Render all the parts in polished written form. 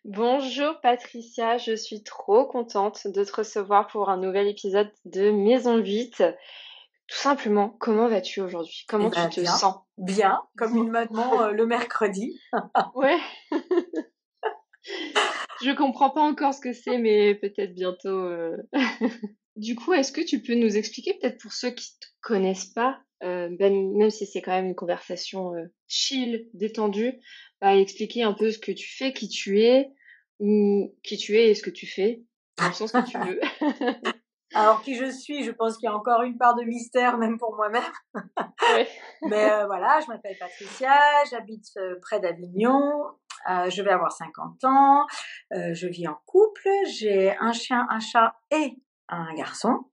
Bonjour Patricia, je suis trop contente de te recevoir pour un nouvel épisode de Maison 8. Tout simplement, comment vas-tu aujourd'hui? Eh Comment tu ben te bien, sens? bien, comme une maman le mercredi. Ouais, je comprends pas encore ce que c'est, mais peut-être bientôt. Du coup, est-ce que tu peux nous expliquer, peut-être pour ceux qui te connaissent pas, même si c'est quand même une conversation chill, détendue, bah, expliquer un peu ce que tu fais, qui tu es, ou qui tu es et ce que tu fais, dans le sens que tu veux. Alors qui je suis, je pense qu'il y a encore une part de mystère même pour moi-même. Ouais. Mais voilà, je m'appelle Patricia, j'habite près d'Avignon, je vais avoir 50 ans, je vis en couple, j'ai un chien, un chat et un garçon.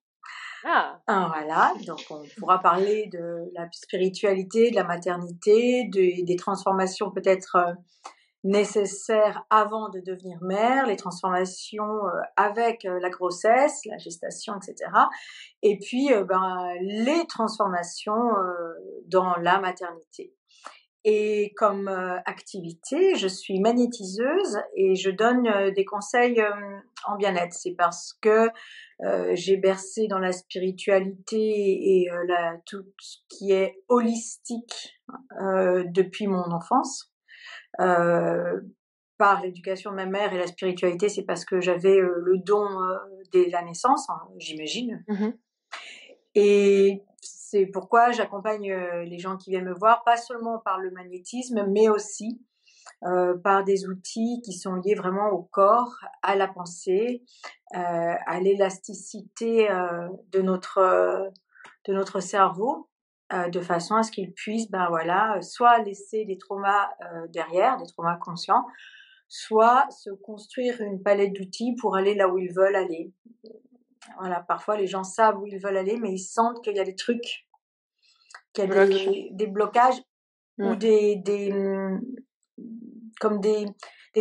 Ah. Voilà, donc on pourra parler de la spiritualité, de la maternité, des transformations peut-être nécessaires avant de devenir mère, les transformations avec la grossesse, la gestation, etc. Et puis les transformations dans la maternité. Et comme activité, je suis magnétiseuse et je donne des conseils en bien-être. C'est parce que j'ai bercé dans la spiritualité et tout ce qui est holistique depuis mon enfance. Euh, Par l'éducation de ma mère et la spiritualité, c'est parce que j'avais le don dès la naissance, hein, j'imagine. Mhm. Et c'est pourquoi j'accompagne les gens qui viennent me voir, pas seulement par le magnétisme, mais aussi par des outils qui sont liés vraiment au corps, à la pensée, à l'élasticité de notre cerveau, de façon à ce qu'ils puissent, ben voilà, soit laisser des traumas derrière, des traumas conscients, soit se construire une palette d'outils pour aller là où ils veulent aller. Voilà, parfois les gens savent où ils veulent aller, mais ils sentent qu'il y a des trucs, qu'il y a Bloc. des blocages ou Mm. comme des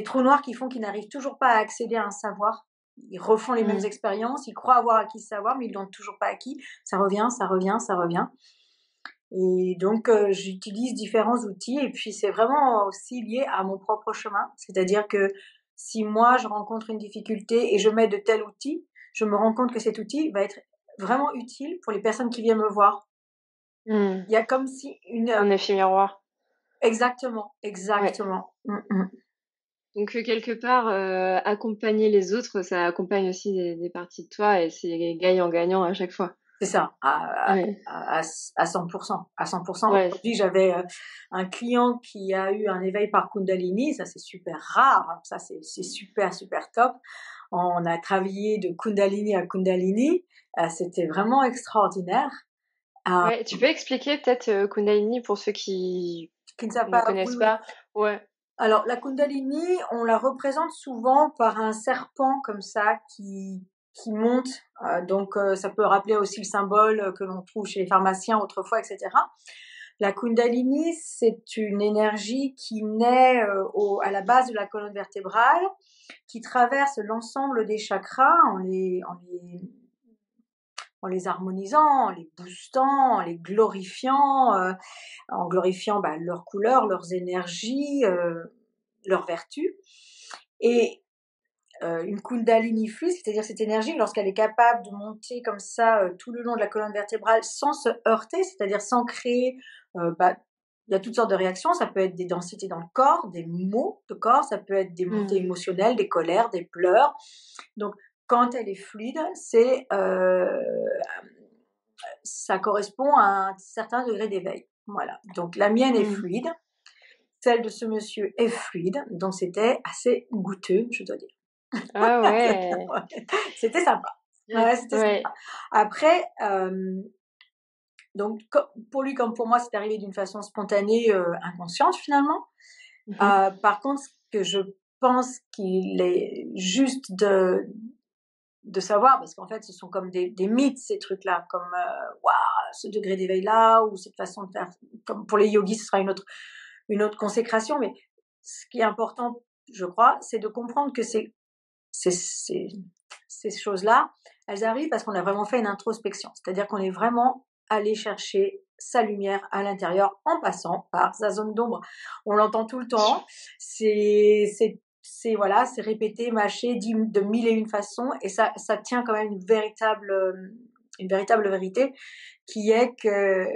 trous noirs qui font qu'ils n'arrivent toujours pas à accéder à un savoir. Ils refont les mêmes Mm. expériences, ils croient avoir acquis ce savoir, mais ils l'ont toujours pas acquis. Ça revient, ça revient, ça revient. Et donc, j'utilise différents outils et puis c'est vraiment aussi lié à mon propre chemin. C'est-à-dire que si moi, je rencontre une difficulté et je mets de tels outils, je me rends compte que cet outil va être vraiment utile pour les personnes qui viennent me voir. Mm. Il y a comme si une... Un effet miroir. Exactement, Ouais. exactement. Donc quelque part, accompagner les autres, ça accompagne aussi des parties de toi et c'est gagnant-gagnant à chaque fois. C'est ça, Ouais. à 100%. À 100%. Ouais. Aujourd'hui, j'avais un client qui a eu un éveil par Kundalini. Ça, c'est super rare. Alors ça, c'est super, super top. On a travaillé de Kundalini à Kundalini. C'était vraiment extraordinaire. Euh, Ouais. Tu peux expliquer peut-être Kundalini pour ceux qui qui ne savent ne pas, oui, connaissent oui. pas? Ouais. Alors, la Kundalini, on la représente souvent par un serpent comme ça qui monte. Donc, ça peut rappeler aussi le symbole que l'on trouve chez les pharmaciens autrefois, etc. La Kundalini, c'est une énergie qui naît à la base de la colonne vertébrale, qui traverse l'ensemble des chakras en les harmonisant, en les boostant, en les glorifiant, en glorifiant leurs couleurs, leurs énergies, leurs vertus. Et une Kundalini fluide, c'est-à-dire cette énergie, lorsqu'elle est capable de monter comme ça tout le long de la colonne vertébrale sans se heurter, c'est-à-dire sans créer, euh, bah, il y a toutes sortes de réactions, ça peut être des densités dans le corps, des maux de corps, ça peut être des montées Mm. émotionnelles, des colères, des pleurs. Donc, quand elle est fluide, ça correspond à un certain degré d'éveil. Voilà. Donc, la mienne est Mm. fluide, celle de ce monsieur est fluide, donc c'était assez goûteux, je dois dire. Ah ouais. C'était sympa. Ouais, c'était Ouais. sympa. Après, donc pour lui comme pour moi, c'est arrivé d'une façon spontanée, inconsciente finalement. Mhm. Par contre, ce que je pense qu'il est juste de savoir, parce qu'en fait, ce sont comme des mythes ces trucs-là, comme waouh, ce degré d'éveil-là ou cette façon de faire. Comme pour les yogis, ce sera une autre consécration. Mais ce qui est important, je crois, c'est de comprendre que ces, ces, ces choses-là, elles arrivent parce qu'on a vraiment fait une introspection. C'est-à-dire qu'on est vraiment allé chercher sa lumière à l'intérieur en passant par sa zone d'ombre. On l'entend tout le temps. voilà, c'est répété, mâché, dit de mille et une façons, et ça tient quand même une véritable vérité, qui est que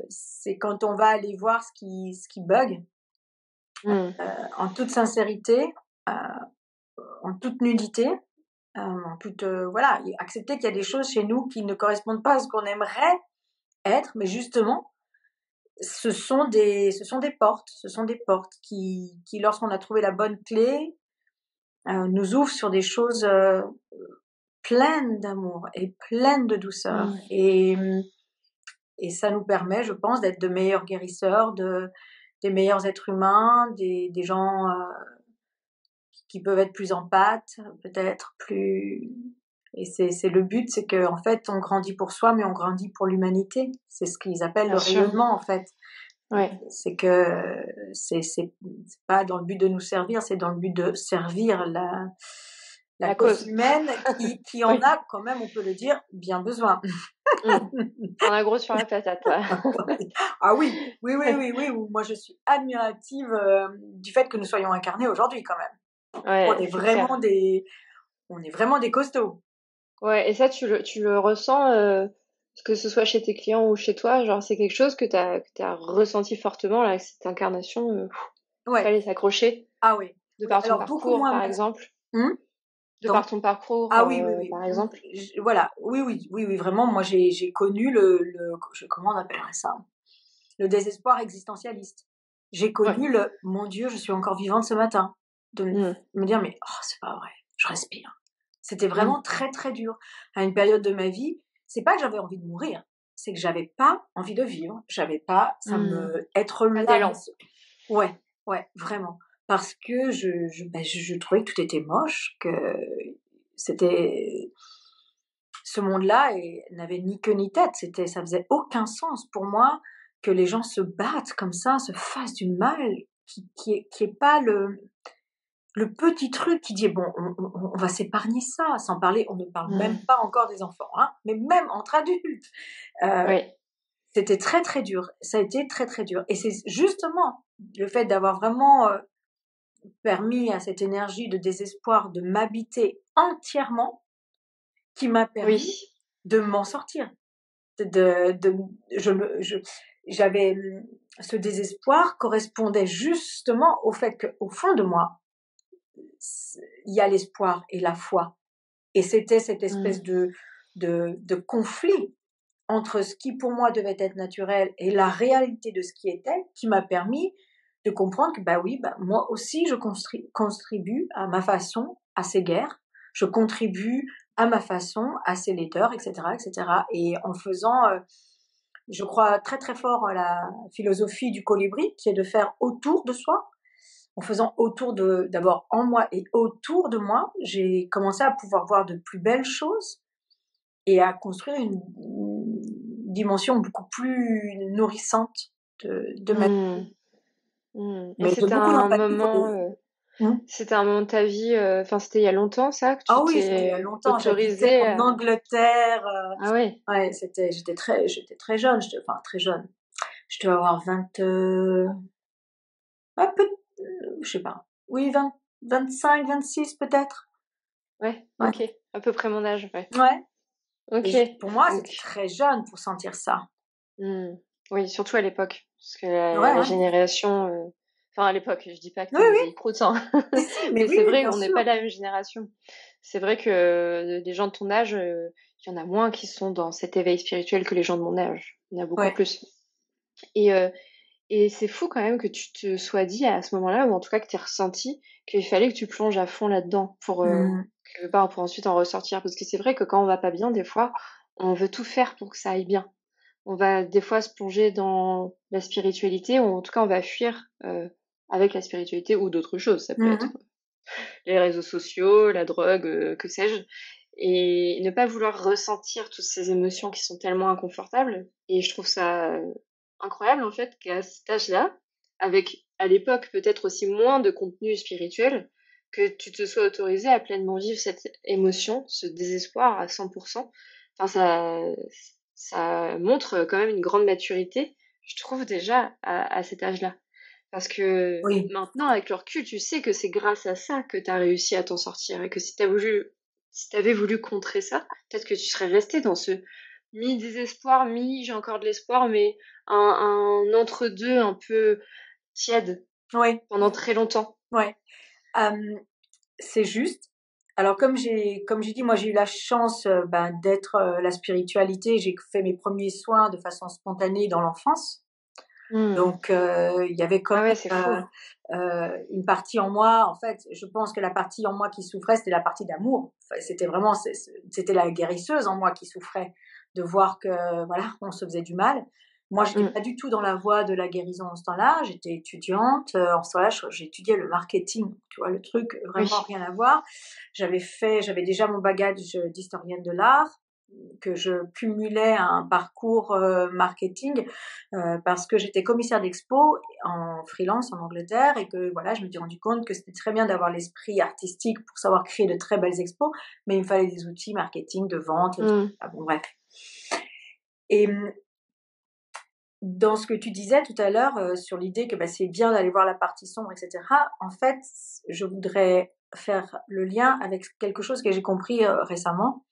c'est quand on va aller voir ce qui bug, Mmh. en toute sincérité, en toute nudité, en toute voilà, et accepter qu'il y a des choses chez nous qui ne correspondent pas à ce qu'on aimerait être, mais justement, ce sont des portes qui lorsqu'on a trouvé la bonne clé, nous ouvrent sur des choses pleines d'amour et pleines de douceur. Mmh. Et ça nous permet, je pense, d'être de meilleurs guérisseurs, des meilleurs êtres humains, des gens qui peuvent être plus empathes, peut-être plus. Et c'est le but, c'est que en fait, on grandit pour soi, mais on grandit pour l'humanité. C'est ce qu'ils appellent Bien le sûr. rayonnement, en fait. Ouais. C'est que c'est pas dans le but de nous servir, c'est dans le but de servir la La cause cause. humaine qui en Oui. a quand même, on peut le dire, bien besoin. Mmh. Tu en as gros sur la patate, toi. Ah oui, oui, oui, oui, oui, moi je suis admirative du fait que nous soyons incarnés aujourd'hui quand même. On Ouais, est c'est clair. vraiment des, on est vraiment des costauds. Ouais, et ça, tu le ressens, que ce soit chez tes clients ou chez toi, genre, c'est quelque chose que t'as ressenti fortement, là, cette incarnation, Ouais, fallait s'accrocher, ah oui, de oui, par ton alors beaucoup parcours, moins par maintenant. exemple, Hum, de par donc, ton parcours, ah oui, oui, oui, par exemple. voilà, oui, oui, oui, oui, vraiment, moi j'ai connu comment on appellerait ça? Le désespoir existentialiste. J'ai Ouais. connu le mon Dieu, je suis encore vivante ce matin. De Mmh. me dire mais oh, c'est pas vrai, je respire. C'était Mmh. vraiment très très dur. À une période de ma vie, c'est pas que j'avais envie de mourir, c'est que j'avais pas envie de vivre. J'avais pas, ça Mmh. me être Pas là. d'élan. Ouais, ouais, vraiment. Parce que je trouvais que tout était moche, que c'était ce monde-là et n'avait ni queue ni tête. Ça faisait aucun sens pour moi que les gens se battent comme ça, se fassent du mal, qui est pas le petit truc qui dit bon, on va s'épargner ça, sans parler, on ne parle même Mmh. pas encore des enfants, hein, mais même entre adultes. Euh, Ouais. C'était très très dur. Ça a été très très dur. Et c'est justement le fait d'avoir vraiment permis à cette énergie de désespoir de m'habiter entièrement qui m'a permis Oui. de m'en sortir. De je me je j'avais, ce désespoir correspondait justement au fait qu'au fond de moi, il y a l'espoir et la foi, et c'était cette Mmh. espèce de conflit entre ce qui pour moi devait être naturel et la réalité de ce qui était, qui m'a permis de comprendre que, bah oui, bah, moi aussi je contribue à ma façon à ces guerres, je contribue à ma façon à ces laideurs, et cetera, et cetera. Et en faisant, je crois très, très fort à la philosophie du colibri, qui est de faire autour de soi. En faisant autour d'abord en moi et autour de moi, j'ai commencé à pouvoir voir de plus belles choses et à construire une dimension beaucoup plus nourrissante de ma vie, Mmh. Mmh. Et mais de beaucoup d'empathie pour les. Mmh. c'était un moment de ta vie, enfin, c'était il y a longtemps ça, que Ah tu oui, c'était il y a t'es longtemps, j'habitais autorisée en à Angleterre, ah ouais? ouais, j'étais très jeune, enfin très jeune. Je devais avoir 20, ah peut je sais pas, oui 25, 26 peut-être. Ouais, Ouais, OK. À peu près mon âge, ouais. ouais, et OK. pour moi, Donc c'était très jeune pour sentir ça. mmh, oui, surtout à l'époque, parce que Ouais, la ouais. génération, enfin à l'époque, je dis pas que Oui, tu une oui, vieille croûte, hein, si, si, mais mais oui, c'est oui, vrai, bien on n'est sûr. pas de la même génération. C'est vrai que des gens de ton âge, il y en a moins qui sont dans cet éveil spirituel que les gens de mon âge. Il y en a beaucoup Ouais. plus et heu et c'est fou quand même que tu te sois dit à ce moment-là, ou en tout cas que tu aies ressenti qu'il fallait que tu plonges à fond là-dedans pour, Mmh. quelque part, pour ensuite en ressortir. Parce que c'est vrai que quand on va pas bien, des fois, on veut tout faire pour que ça aille bien. On va des fois se plonger dans la spiritualité, ou en tout cas on va fuir, avec la spiritualité ou d'autres choses. Ça peut Mmh mh. être les réseaux sociaux, la drogue, que sais-je, et ne pas vouloir ressentir toutes ces émotions qui sont tellement inconfortables. Et je trouve ça, incroyable en fait qu'à cet âge-là, avec à l'époque peut-être aussi moins de contenu spirituel, que tu te sois autorisé à pleinement vivre cette émotion, ce désespoir à 100. Enfin ça montre quand même une grande maturité, je trouve déjà à cet âge-là. Parce que Oui, maintenant, avec le recul, tu sais que c'est grâce à ça que tu as réussi à t'en sortir et que si t'avais voulu contrer ça, peut-être que tu serais resté dans ce mi-désespoir, j'ai encore de l'espoir, mais un entre-deux un peu tiède oui, pendant très longtemps. oui. C'est juste. Alors comme j'ai dit, moi j'ai eu la chance d'être la spiritualité. J'ai fait mes premiers soins de façon spontanée dans l'enfance. Hmm. Donc il y avait quand Ah ouais, c'est fou. une partie en moi. En fait, je pense que la partie en moi qui souffrait, c'était la partie d'amour. Enfin, c'était vraiment, c'était la guérisseuse en moi qui souffrait de voir que voilà, on se faisait du mal. Moi, j'étais Hmm. pas du tout dans la voie de la guérison en ce temps-là. J'étais étudiante. En ce temps-là, j'étudiais le marketing. Tu vois, le truc vraiment Oui. rien à voir. J'avais déjà mon bagage d'historienne de l'art que je cumulais à un parcours marketing parce que j'étais commissaire d'expo en freelance en Angleterre et que voilà, je me suis rendu compte que c'était très bien d'avoir l'esprit artistique pour savoir créer de très belles expos, mais il me fallait des outils marketing, de vente, Hmm. bon bref. Et dans ce que tu disais tout à l'heure sur l'idée que c'est bien d'aller voir la partie sombre, etc., en fait, je voudrais faire le lien avec quelque chose que j'ai compris récemment.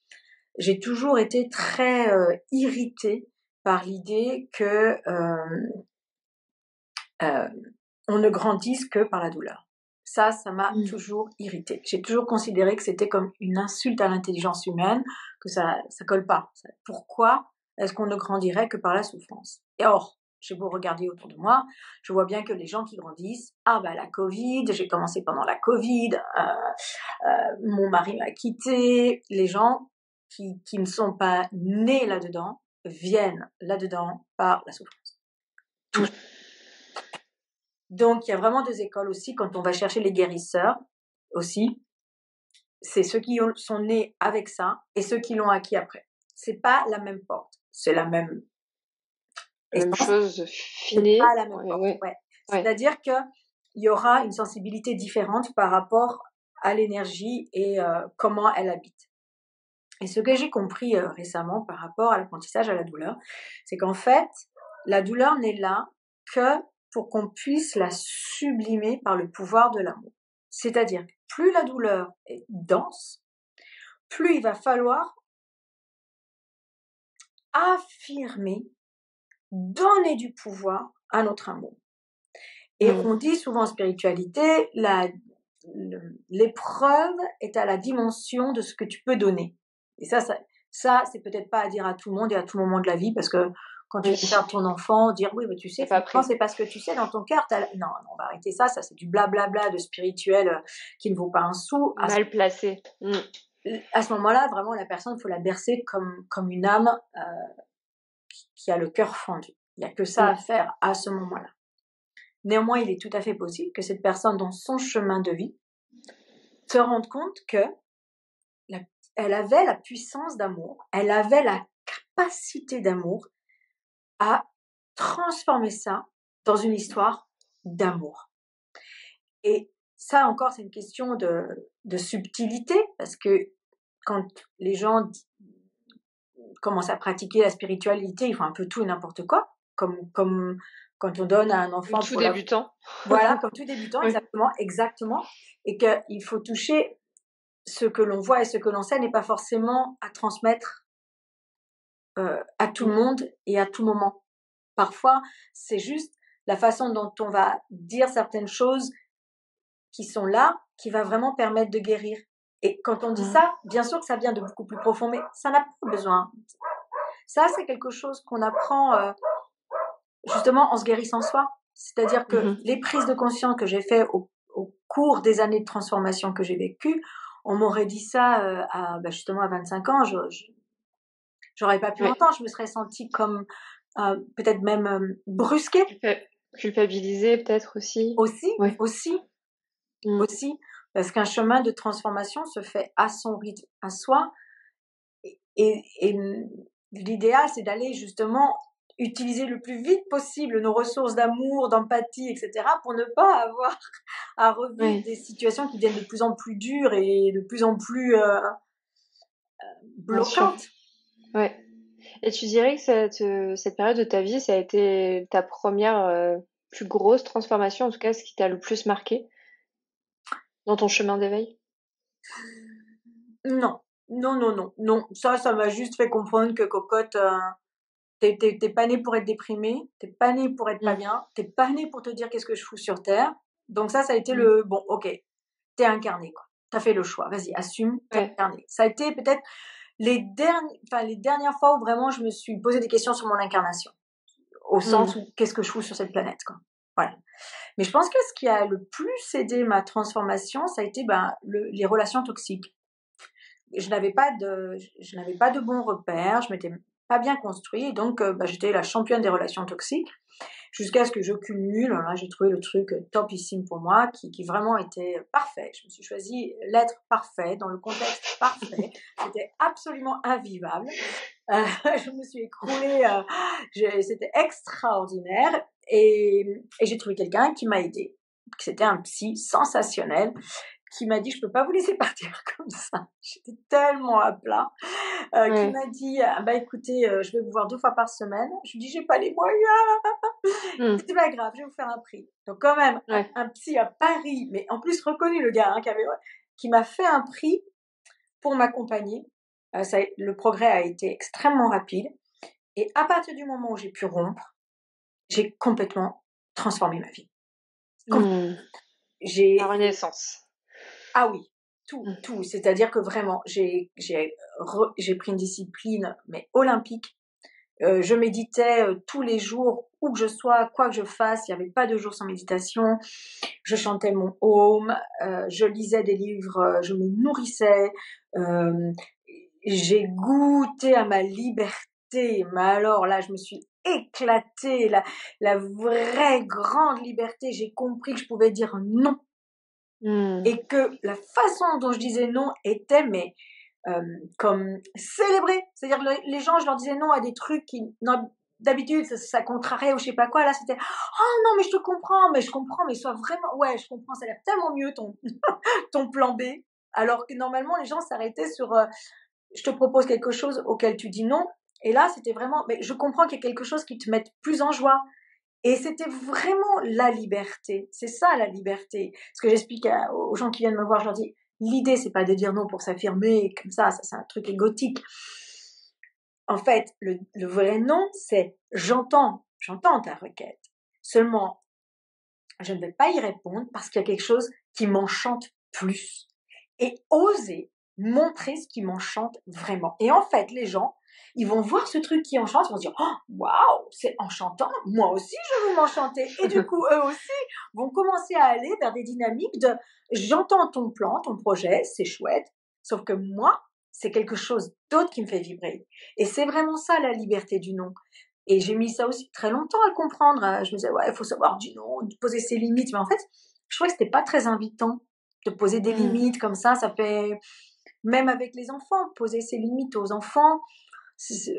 J'ai toujours été très irritée par l'idée que euh, on ne grandisse que par la douleur. Ça m'a Hmm. toujours irritée. J'ai toujours considéré que c'était comme une insulte à l'intelligence humaine, que ça colle pas. Pourquoi est-ce qu'on ne grandirait que par la souffrance? Et or, j'ai beau regarder autour de moi, je vois bien que les gens qui grandissent, la Covid, j'ai commencé pendant la Covid, mon mari m'a quitté, les gens qui ne sont pas nés là-dedans viennent là-dedans par la souffrance. Hmm. Donc, il y a vraiment deux écoles aussi quand on va chercher les guérisseurs aussi. C'est ceux qui sont nés avec ça et ceux qui l'ont acquis après. C'est pas la même porte. C'est la même Même essence. chose, C'est pas finée. la même Ouais, porte. ouais, Ouais. ouais. C'est-à-dire que il y aura une sensibilité différente par rapport à l'énergie et comment elle habite. Et ce que j'ai compris récemment par rapport à l'apprentissage à la douleur, c'est qu'en fait, la douleur n'est là que pour qu'on puisse la sublimer par le pouvoir de l'amour. C'est-à-dire, plus la douleur est dense, plus il va falloir affirmer, donner du pouvoir à notre amour. Et Hmm. on dit souvent en spiritualité, l'épreuve est à la dimension de ce que tu peux donner. Et ça c'est peut-être pas à dire à tout le monde et à tout moment de la vie, parce que quand tu viens Oui, faire ton enfant, dire oui, mais tu sais, t'es pas finalement, prêt. c'est parce que tu sais dans ton cœur, non, on va arrêter ça c'est du blablabla de spirituel qui ne vaut pas un sou. Mal placé. Hmm. À ce moment-là, vraiment, la personne, il faut la bercer comme une âme qui a le cœur fendu. Il n'y a que ça à Hmm. faire à ce moment-là. Néanmoins, il est tout à fait possible que cette personne, dans son chemin de vie, se rende compte que elle avait la puissance d'amour, elle avait la capacité d'amour à transformer ça dans une histoire d'amour. Et ça encore, c'est une question de subtilité, parce que quand les gens commencent à pratiquer la spiritualité, ils font un peu tout et n'importe quoi, comme quand on donne à un Comme enfant tout pour la... débutant. Voilà, comme tout débutant, Oui. exactement. Et qu'il faut toucher ce que l'on voit et ce que l'on sait n'est pas forcément à transmettre à tout le Hmm. monde et à tout moment. Parfois, c'est juste la façon dont on va dire certaines choses qui sont là, qui va vraiment permettre de guérir. Et quand on dit Hmm. ça, bien sûr que ça vient de beaucoup plus profond, mais ça n'a pas besoin. Ça, c'est quelque chose qu'on apprend justement en se guérissant soi. C'est-à-dire que Mhm. les prises de conscience que j'ai fait au cours des années de transformation que j'ai vécues, on m'aurait dit ça justement à 25 ans, j'aurais pas pu Ouais. l'entendre, je me serais sentie comme peut-être même brusquée Culpabilisé peut-être aussi. aussi, Ouais. aussi, Hmm. aussi, parce qu'un chemin de transformation se fait à son rythme, à soi, et l'idéal c'est d'aller justement utiliser le plus vite possible nos ressources d'amour, d'empathie, etc., pour ne pas avoir à revivre Ouais. des situations qui deviennent de plus en plus dures et de plus en plus Bien sûr. bloquantes. Ouais. Et tu dirais que cette période de ta vie, ça a été ta première plus grosse transformation, en tout cas, ce qui t'a le plus marqué dans ton chemin d'éveil? Non, non, non, non, non. Ça m'a juste fait comprendre que cocotte, tu pas née pour être déprimée, tu pas née pour être pas Mmh. bien, tu pas née pour te dire: «Qu'est-ce que je fous sur terre?» Donc ça a été Mmh. le bon, OK, tu incarné, quoi. Tu fait le choix, vas-y, assume, tu Ouais. incarné. Ça a été peut-être les dernières fois où vraiment je me suis posé des questions sur mon incarnation, au Mmh. sens où qu'est-ce que je fous sur cette planète, quoi. Voilà. Mais je pense que ce qui a le plus aidé ma transformation, ça a été, ben, les relations toxiques. Je n'avais pas de bons repères, je m'étais pas bien construit et donc bah, j'étais la championne des relations toxiques jusqu'à ce que je cumule, là j'ai trouvé le truc topissime pour moi qui vraiment était parfait. Je me suis choisi l'être parfait dans le contexte parfait. C'était absolument invivable. Je me suis écroulée, c'était extraordinaire et j'ai trouvé quelqu'un qui m'a aidée. C'était un psy sensationnel qui m'a dit: «Je peux pas vous laisser partir comme ça». J'étais tellement à plat, qui Ouais. m'a dit: «Ah bah écoutez, je vais vous voir 2 fois par semaine». Je lui dis: «J'ai pas les moyens». Mmh. «C'est pas grave, je vais vous faire un prix». Donc quand même Ouais. un psy à Paris, mais en plus reconnu le gars, hein, qui m'a fait un prix pour m'accompagner. Le progrès a été extrêmement rapide et à partir du moment où j'ai pu rompre, j'ai complètement transformé ma vie. Com Mmh. La j'ai renaissance. Ah oui, tout, Mmh. tout. C'est-à-dire que vraiment, j'ai pris une discipline, mais olympique. Je méditais tous les jours, où que je sois, quoi que je fasse. Il n'y avait pas de jour sans méditation. Je chantais mon home, je lisais des livres, je me nourrissais. euh, j'ai goûté à ma liberté. Mais alors là, je me suis éclatée, la vraie grande liberté. J'ai compris que je pouvais dire non Mmh. et que la façon dont je disais non était mais comme célébrée. C'est-à-dire que les gens, je leur disais non à des trucs qui d'habitude ça contrariait ou je sais pas quoi. Là, c'était oh non mais je te comprends, mais je comprends, mais sois vraiment ouais, je comprends, ça a l'air tellement mieux ton plan B. Alors que normalement les gens s'arrêtaient sur je te propose quelque chose auquel tu dis non. Et là, c'était vraiment mais je comprends qu'il y a quelque chose qui te mette plus en joie. Et c'était vraiment la liberté. C'est ça la liberté. Ce que j'explique aux gens qui viennent me voir, je leur dis, l'idée c'est pas de dire non pour s'affirmer comme ça c'est un truc égotique. En fait, le vrai non, c'est j'entends ta requête. Seulement, je ne vais pas y répondre parce qu'il y a quelque chose qui m'enchante plus. Et oser montrer ce qui m'enchante vraiment. Et en fait, les gens, ils vont voir ce truc qui enchante, ils vont se dire oh, waouh, c'est enchantant, moi aussi je veux m'enchanter. Et du coup, eux aussi vont commencer à aller vers des dynamiques de j'entends ton plan, ton projet, c'est chouette, sauf que moi, c'est quelque chose d'autre qui me fait vibrer. Et c'est vraiment ça la liberté du non. Et j'ai mis ça aussi très longtemps à comprendre. Je me disais, ouais, il faut savoir dire non, poser ses limites. Mais en fait, je trouvais que c'était pas très invitant de poser des Mmh. limites comme ça fait, même avec les enfants, poser ses limites aux enfants, c'est Ça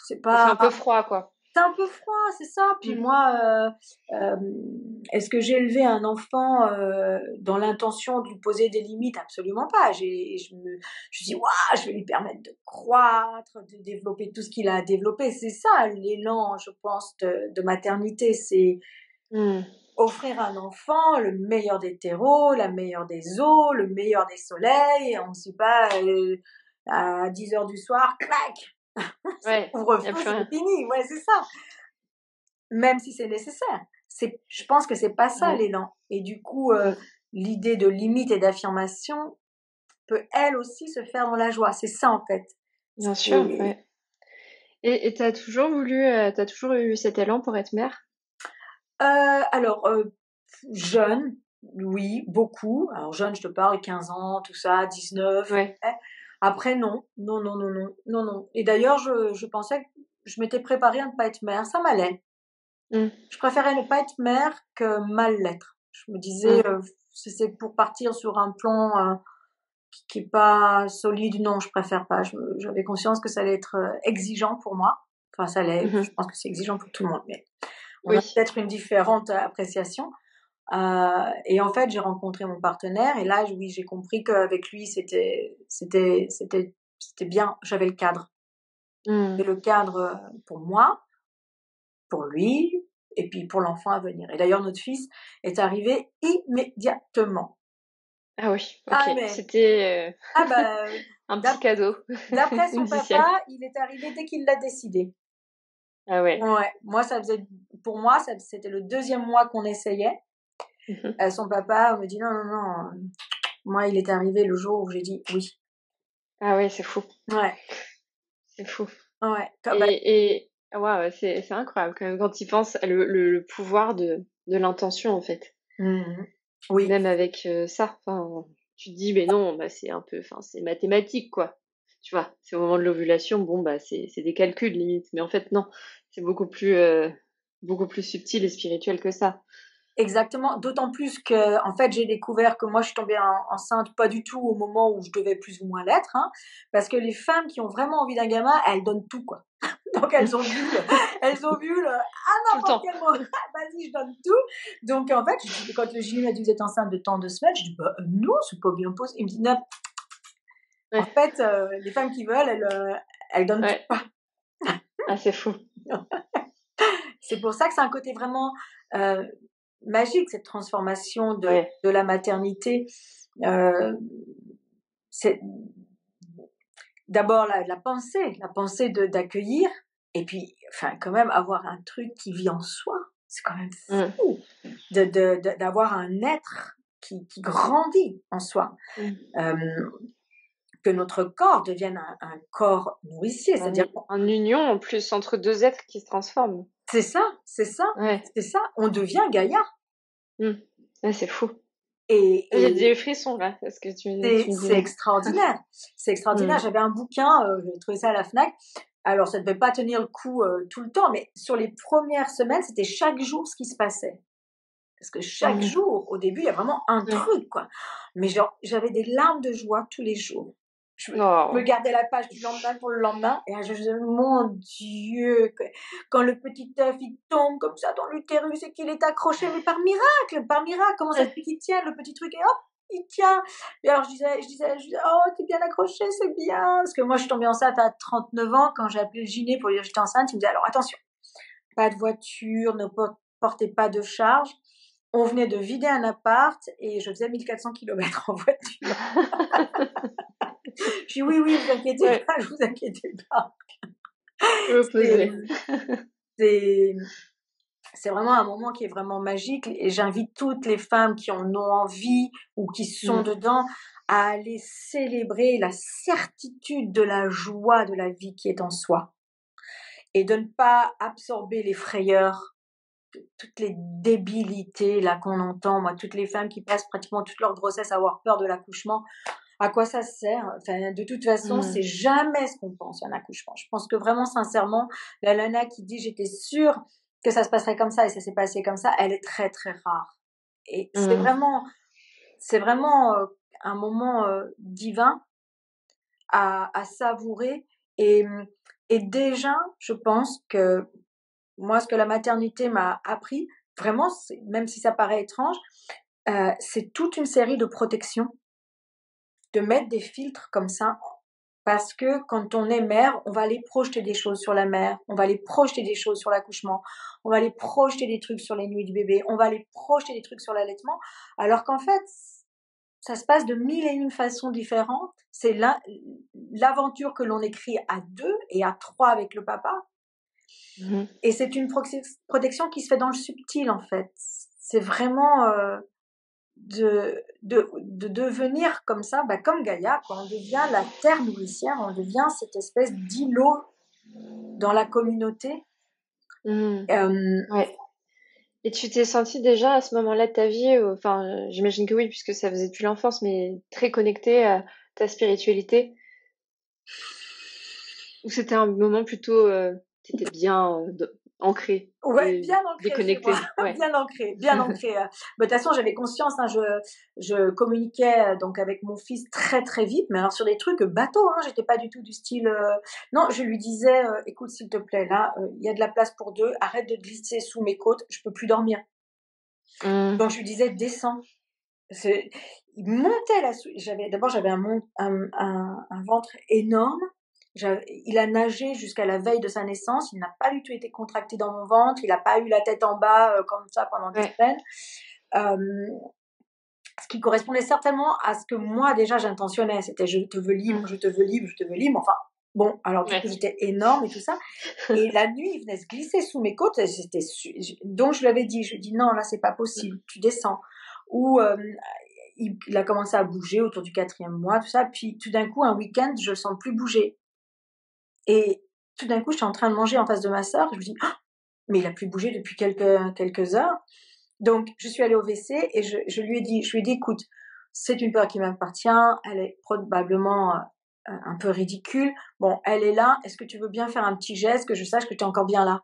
fait pas, un peu froid, quoi. c'est un peu froid, c'est ça. Puis Mmh. moi, est-ce que j'ai élevé un enfant dans l'intention de lui poser des limites? Absolument pas. Je me dis, waouh, je vais lui permettre de croître, de développer tout ce qu'il a à développer. C'est ça l'élan, je pense, de maternité. C'est Mmh. offrir à un enfant le meilleur des terreaux, la meilleure des eaux, le meilleur des soleils. On ne sait pas à 10 heures du soir, clac, Ouais, il y a couvre-feu, plus c'est rien. fini. Ouais, c'est ça. Même si c'est nécessaire. Je pense que c'est pas ça Mmh. l'élan. Et du coup, Mmh. l'idée de limite et d'affirmation peut elle aussi se faire dans la joie. C'est ça en fait. Bien sûr, C'est ouais. Et tu toujours voulu, tu toujours eu cet élan pour être mère? alors jeune, oui, beaucoup. Alors jeune, je te parle 15 ans, tout ça, 19. Ouais. Ouais. Après non, non, non, non, non, non, non. Et d'ailleurs, je pensais que je m'étais préparée à ne pas être mère. Ça m'allait. Mmh. Je préférais ne pas être mère que mal l'être. Je me disais, Mmh. si c'est pour partir sur un plan qui est pas solide, non, je préfère pas. J'avais conscience que ça allait être exigeant pour moi. Enfin, ça allait. Mmh Je mh. pense que c'est exigeant pour tout le monde, mais on a Oui. peut-être une différente appréciation. Et en fait, j'ai rencontré mon partenaire et là, oui, j'ai compris qu'avec lui, c'était bien. J'avais le cadre. Mmh. Et le cadre pour moi, pour lui et puis pour l'enfant à venir. Et d'ailleurs, notre fils est arrivé immédiatement. Ah oui, Ah, OK. mais C'était, ah bah, un petit d'ap cadeau d'après son initial. papa, il est arrivé dès qu'il l'a décidé. Ah ouais. Ouais, moi pour moi, c'était le 2e mois qu'on essayait. Mmh. Son papa me dit: «Non, non, non, moi, il est arrivé le jour où j'ai dit oui». Ah ouais, c'est fou, Ouais, c'est fou ouais, et waouh, c'est incroyable quand même quand tu y penses, le pouvoir de l'intention, en fait. mmh oui, Même avec, ça, enfin, tu te dis: «Mais non, bah, c'est un peu enfin, c'est mathématique, quoi». Tu vois? C'est au moment de l'ovulation, bon, bah, c'est des calculs limite, mais en fait non, c'est beaucoup plus subtil et spirituel que ça. exactement. D'autant plus que, en fait, j'ai découvert que moi, je suis tombée enceinte pas du tout au moment où je devais plus ou moins l'être, hein, parce que les femmes qui ont vraiment envie d'un gamin, elles donnent tout, quoi. Donc elles ovulent à Tout le n'importe temps. quel moment. Vas-y, je donne tout. Donc en fait, je dis quand le gynéco m'a dit: «Vous êtes enceinte de tant de semaines», je dis: «Bah, non, c'est pas bien posé». Il me dit: «Non, en Ouais, fait, les femmes qui veulent, elles donnent tout». ouais. Ah, c'est fou. C'est pour ça que c'est un côté vraiment, heu, magique, cette transformation de Ouais. la maternité. Heu, c'est d'abord la pensée d'accueillir et puis, enfin, quand même avoir un truc qui vit en soi. C'est quand même Mmh. fou d'avoir un être qui grandit en soi. Mmh. Hem, que notre corps devienne un corps nourricier, Un c'est-à-dire u un union en plus entre 2 êtres qui se transforment. c'est ça, c'est ça, Ouais. c'est ça, on devient Gaïa Mmh. Ouais, c'est fou. et J'ai et des frissons là, parce que tu me dis c'est là. extraordinaire. C'est extraordinaire. Mmh. J'avais un bouquin, j'avais trouvé ça à la Fnac. Alors ça devait pas tenir le coup, tout le temps, mais sur les premières semaines, c'était chaque jour ce qui se passait. Parce que chaque Mmh. jour, au début, il y a vraiment un Ouais. truc, quoi. Mais genre, j'avais des larmes de joie tous les jours. Je me Oh. gardais la page du lendemain pour le lendemain et je disais: «Mon Dieu, que quand le petit œuf, il tombe comme ça dans l'utérus et qu'il est accroché, mais par miracle, comment ça se fait Ouais. qu'il tienne le petit truc?» et hop, il tient. Et alors je disais: «Oh, tu bien accroché, c'est bien». Parce que moi, je suis tombée enceinte à 39 ans. Quand j'ai appelé le gyné pour lui dire que j'étais enceinte, il me dit: «Alors attention, pas de voiture, ne portez pas de charge». On venait de vider un appart et je faisais 1 400 kilomètres en voiture. Je dis: «Oui, oui, vous inquiétez Ouais, pas, je vous inquiétez pas». C'est l'opposé. c'est c'est vraiment un moment qui est vraiment magique et j'invite toutes les femmes qui en ont envie ou qui sont Mmh. dedans à aller célébrer la certitude de la joie de la vie qui est en soi et de ne pas absorber les frayeurs, toutes les débilités là qu'on entend. Moi, toutes les femmes qui passent pratiquement toute leur grossesse à avoir peur de l'accouchement, à quoi ça sert? Enfin, de toute façon, Mmh. c'est jamais ce qu'on pense, un accouchement. Je pense que vraiment sincèrement, la nana qui dit: «J'étais sûre que ça se passerait comme ça et ça s'est passé comme ça», elle est très, très rare et Mmh. c'est vraiment, un moment, divin à savourer et et déjà, je pense que moi, ce que la maternité m'a appris, vraiment, c'est même si ça paraît étrange, c'est toute une série de protections, de mettre des filtres comme ça. Parce que quand on est mère, on va aller projeter des choses sur la mère, on va aller projeter des choses sur l'accouchement, on va aller projeter des trucs sur les nuits du bébé, on va aller projeter des trucs sur l'allaitement, alors qu'en fait, ça se passe de mille et une façons différentes. C'est l'aventure que l'on écrit à 2 et à 3 avec le papa Mmh. et c'est une protection qui se fait dans le subtil, en fait. C'est vraiment, de devenir comme ça, bah, comme Gaïa, quoi. On devient la terre nourricière, on devient cette espèce d'îlot dans la communauté. Mmh. Hem, Ouais et tu t'es sentie déjà à ce moment-là de ta vie, enfin, j'imagine que oui, puisque ça faisait depuis l'enfance, mais très connectée à ta spiritualité? Ou c'était un moment plutôt, tu étais bien, de ancrée, ouais, bien ancré chez moi, déconnectée? Ouais. bien ancré, bien ancré, bah, de toute façon, j'avais conscience, hein, je communiquais, donc avec mon fils très, très vite, mais alors sur des trucs, bateaux, hein. J'étais pas du tout du style, non, je lui disais: «Écoute, s'il te plaît, là, il y a de la place pour 2, arrête de te glisser sous mes côtes, je peux plus dormir». Mmh. Donc je lui disais: «Descends». C'est il montait la sou j'avais d'abord, j'avais un ventre énorme. il a nagé jusqu'à la veille de sa naissance, il n'a pas du tout été contracté dans mon ventre, il n'a pas eu la tête en bas comme ça pendant des Ouais. semaines. Ce qui correspondait certainement à ce que moi déjà j'intentionnais, c'était je te veux libre, je te veux libre, je te veux libre. Enfin, bon, alors du coup Ouais. j'étais énorme et tout ça. Et la nuit, il venait se glisser sous mes côtes. Donc je lui avais dit, non, là c'est pas possible, tu descends. Ou il a commencé à bouger autour du 4e mois, tout ça. Puis tout d'un coup, un week-end, je le sens plus bouger. Et tout d'un coup, j'étais en train de manger en face de ma sœur. Je me dis, oh, mais il a plus bougé depuis quelques heures. Donc je suis allée au WC et je lui ai dit, écoute, c'est une peur qui m'appartient. Elle est probablement un peu ridicule. Bon, elle est là. Est-ce que tu veux bien faire un petit geste que je sache que tu es encore bien là?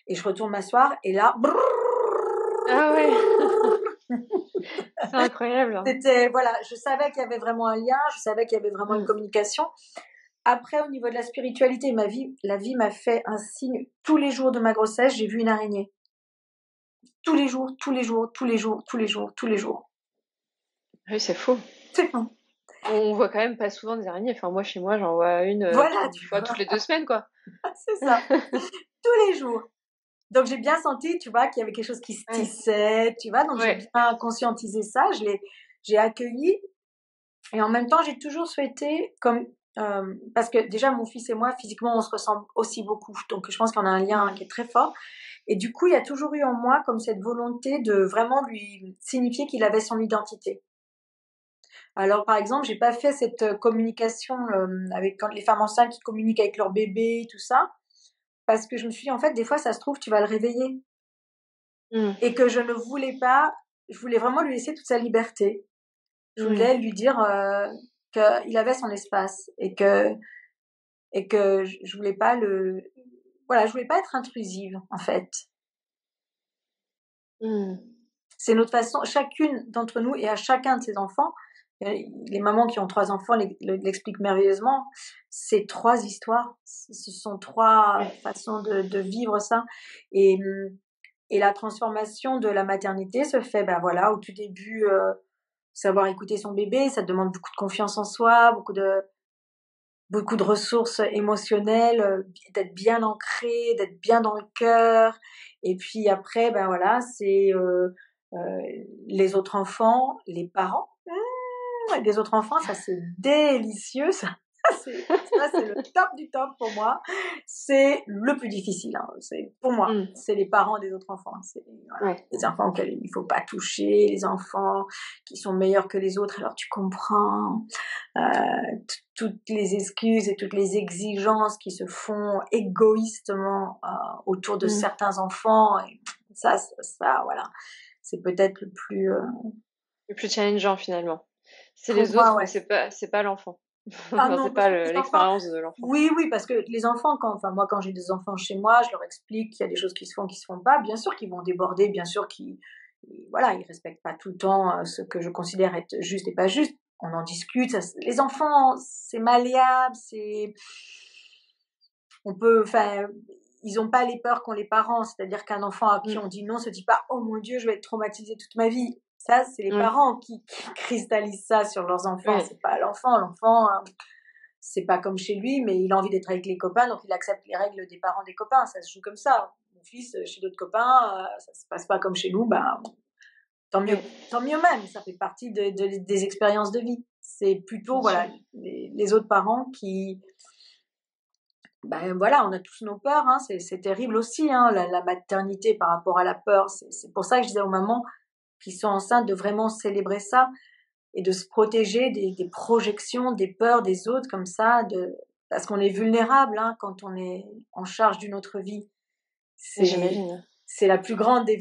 Et je retourne m'asseoir et là, Ah ouais. C'est incroyable. c'était, voilà, je savais qu'il y avait vraiment un lien, je savais qu'il y avait vraiment une Mm. communication. Après, au niveau de la spiritualité, la vie m'a fait un signe. Tous les jours de ma grossesse, j'ai vu une araignée. Tous les jours, tous les jours, tous les jours, tous les jours, tous les jours. Oui, c'est fou. C'est bon. On voit quand même pas souvent des araignées. Enfin, moi, chez moi, j'en vois une Voilà, une fois toutes les 2 semaines, quoi. c'est ça. Tous les jours. Donc j'ai bien senti, tu vois, qu'il y avait quelque chose qui se Ouais. tissait, tu vois. Donc j'ai Ouais. bien conscientisé ça, j'ai accueilli. Et en même temps, j'ai toujours souhaité, comme, parce que déjà mon fils et moi, physiquement, on se ressemble aussi beaucoup. Donc je pense qu'on a un lien qui est très fort. Et du coup, il y a toujours eu en moi comme cette volonté de vraiment lui signifier qu'il avait son identité. Alors, par exemple, j'ai pas fait cette communication avec quand les femmes enceintes qui communiquent avec leur bébé, tout ça, parce que je me suis dit, en fait, des fois, ça se trouve, tu vas le réveiller. Mm. Et que je ne voulais pas, je voulais vraiment lui laisser toute sa liberté. Je Mm. voulais lui dire qu'il avait son espace et que je voulais pas voilà, je voulais pas être intrusive, en fait. Mm. C'est notre façon, chacune d'entre nous et à chacun de ses enfants, les mamans qui ont 3 enfants l'expliquent merveilleusement, c'est 3 histoires, ce sont 3 Ouais. façons de vivre ça. Et, et la transformation de la maternité se fait, ben voilà, au tout début, savoir écouter son bébé, ça demande beaucoup de confiance en soi, beaucoup de ressources émotionnelles, d'être bien ancré, d'être bien dans le cœur. Et puis après, ben voilà, c'est les autres enfants, les parents. Les autres enfants, ça c'est délicieux, ça. C'est le top du top pour moi. C'est le plus difficile, hein. C'est pour moi, Mm. c'est les parents des autres enfants. C'est voilà, Ouais. les enfants auxquels il faut pas toucher, les enfants qui sont meilleurs que les autres. Alors tu comprends toutes les excuses et toutes les exigences qui se font égoïstement autour de Mm. certains enfants. Et voilà, c'est peut-être le plus Le plus challengeant, finalement. C'est pour les moi, autres, mais ouais. c'est pas l'enfant. Ah Enfin, non, c'est parce pas que les enfants, l'expérience de l'enfant. oui, oui, parce que les enfants, enfin moi, quand j'ai des enfants chez moi, je leur explique qu'il y a des choses qui se font pas. Bien sûr qu'ils vont déborder, bien sûr voilà, ils respectent pas tout le temps ce que je considère être juste et pas juste. On en discute. Les enfants, c'est malléable, enfin, ils ont pas les peurs qu'ont les parents. C'est-à-dire qu'un enfant à qui Mm. on dit non se dit pas, oh mon Dieu, je vais être traumatisé toute ma vie. Ça, c'est les Ouais. parents qui cristallisent ça sur leurs enfants. Ouais. C'est pas l'enfant. L'enfant, c'est pas comme chez lui, mais il a envie d'être avec les copains, donc il accepte les règles des parents des copains. Ça se joue comme ça. Mon fils, chez d'autres copains, ça se passe pas comme chez nous, ben, Ouais. tant mieux même. Ça fait partie des expériences de vie. C'est plutôt, Bien sûr. voilà, les autres parents qui, ben voilà, on a tous nos peurs, hein, c'est terrible aussi, hein, la maternité par rapport à la peur. C'est pour ça que je disais aux mamans qui sont enceintes de vraiment célébrer ça et de se protéger des projections, des peurs des autres comme ça, parce qu'on est vulnérable hein, quand on est en charge d'une autre vie. C'est J'imagine. c'est la plus grande des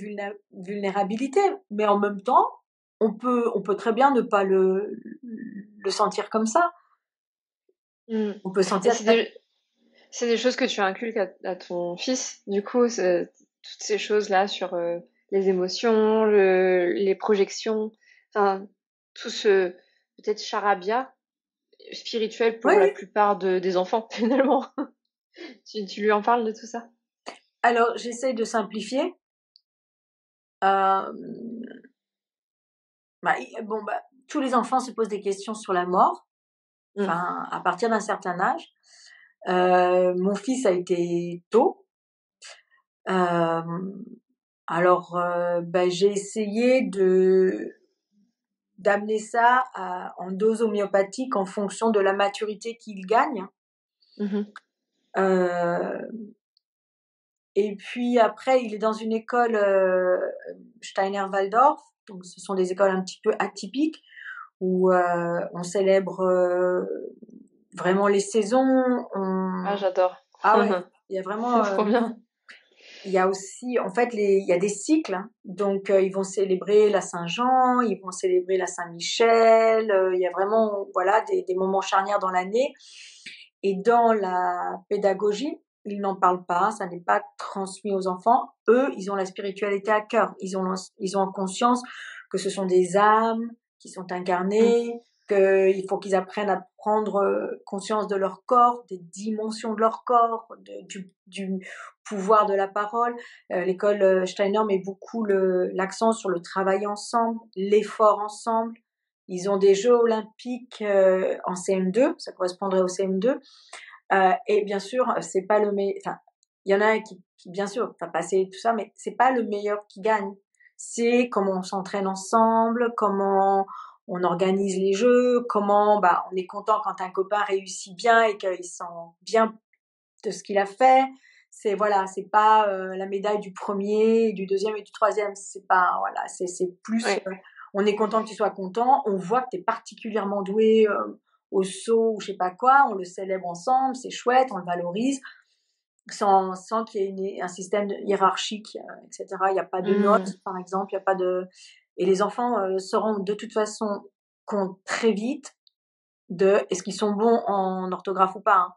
vulnérabilités, mais en même temps, on peut très bien ne pas le sentir comme ça. Mm. On peut Et sentir c'est des choses que tu inculques à ton fils, du coup, toutes ces choses-là sur les émotions, les projections, enfin, tout ce peut-être charabia spirituel oui, pour la oui. plupart des enfants, finalement. Tu lui en parles de tout ça? Alors j'essaye de simplifier. Euh, bon, tous les enfants se posent des questions sur la mort, Mm. enfin, à partir d'un certain âge. Mon fils a été tôt. Alors, j'ai essayé d'amener ça en dose homéopathique en fonction de la maturité qu'il gagne. Mmh. Euh, et puis après, il est dans une école Steiner Waldorf, donc ce sont des écoles un petit peu atypiques où on célèbre vraiment les saisons. Ah, j'adore. Ah ouais, il y a vraiment. Trop bien. Il y a aussi, en fait, il y a des cycles. Donc, ils vont célébrer la Saint-Jean, ils vont célébrer la Saint-Michel. Il y a vraiment, voilà, des moments charnières dans l'année. Et dans la pédagogie, ils n'en parlent pas, ça n'est pas transmis aux enfants. Eux, ils ont la spiritualité à cœur. Ils ont conscience que ce sont des âmes qui sont Mmh. incarnées, qu'il faut qu'ils apprennent à prendre conscience de leur corps, des dimensions de leur corps, du pouvoir de la parole. L'école Steiner met beaucoup l'accent sur le travail ensemble, l'effort ensemble. Ils ont des Jeux olympiques en CM2, ça correspondrait au CM2. Et bien sûr, c'est pas le meilleur. Enfin, il y en a un qui bien sûr va passer tout ça, mais c'est pas le meilleur qui gagne. C'est comment on s'entraîne ensemble, comment on organise les jeux, comment on est content quand un copain réussit bien et qu'il sent bien de ce qu'il a fait. C'est voilà, c'est pas la médaille du premier, du deuxième et du troisième. C'est pas voilà, c'est plus. Ouais. On est content que tu sois content. On voit que tu es particulièrement doué au saut ou je sais pas quoi. On le célèbre ensemble, c'est chouette, on le valorise sans qu'il y ait un système hiérarchique, etc. Il n'y a pas de Mmh. notes, par exemple. Il y a pas de et les enfants se rendent de toute façon compte très vite de est-ce qu'ils sont bons en orthographe ou pas. Hein.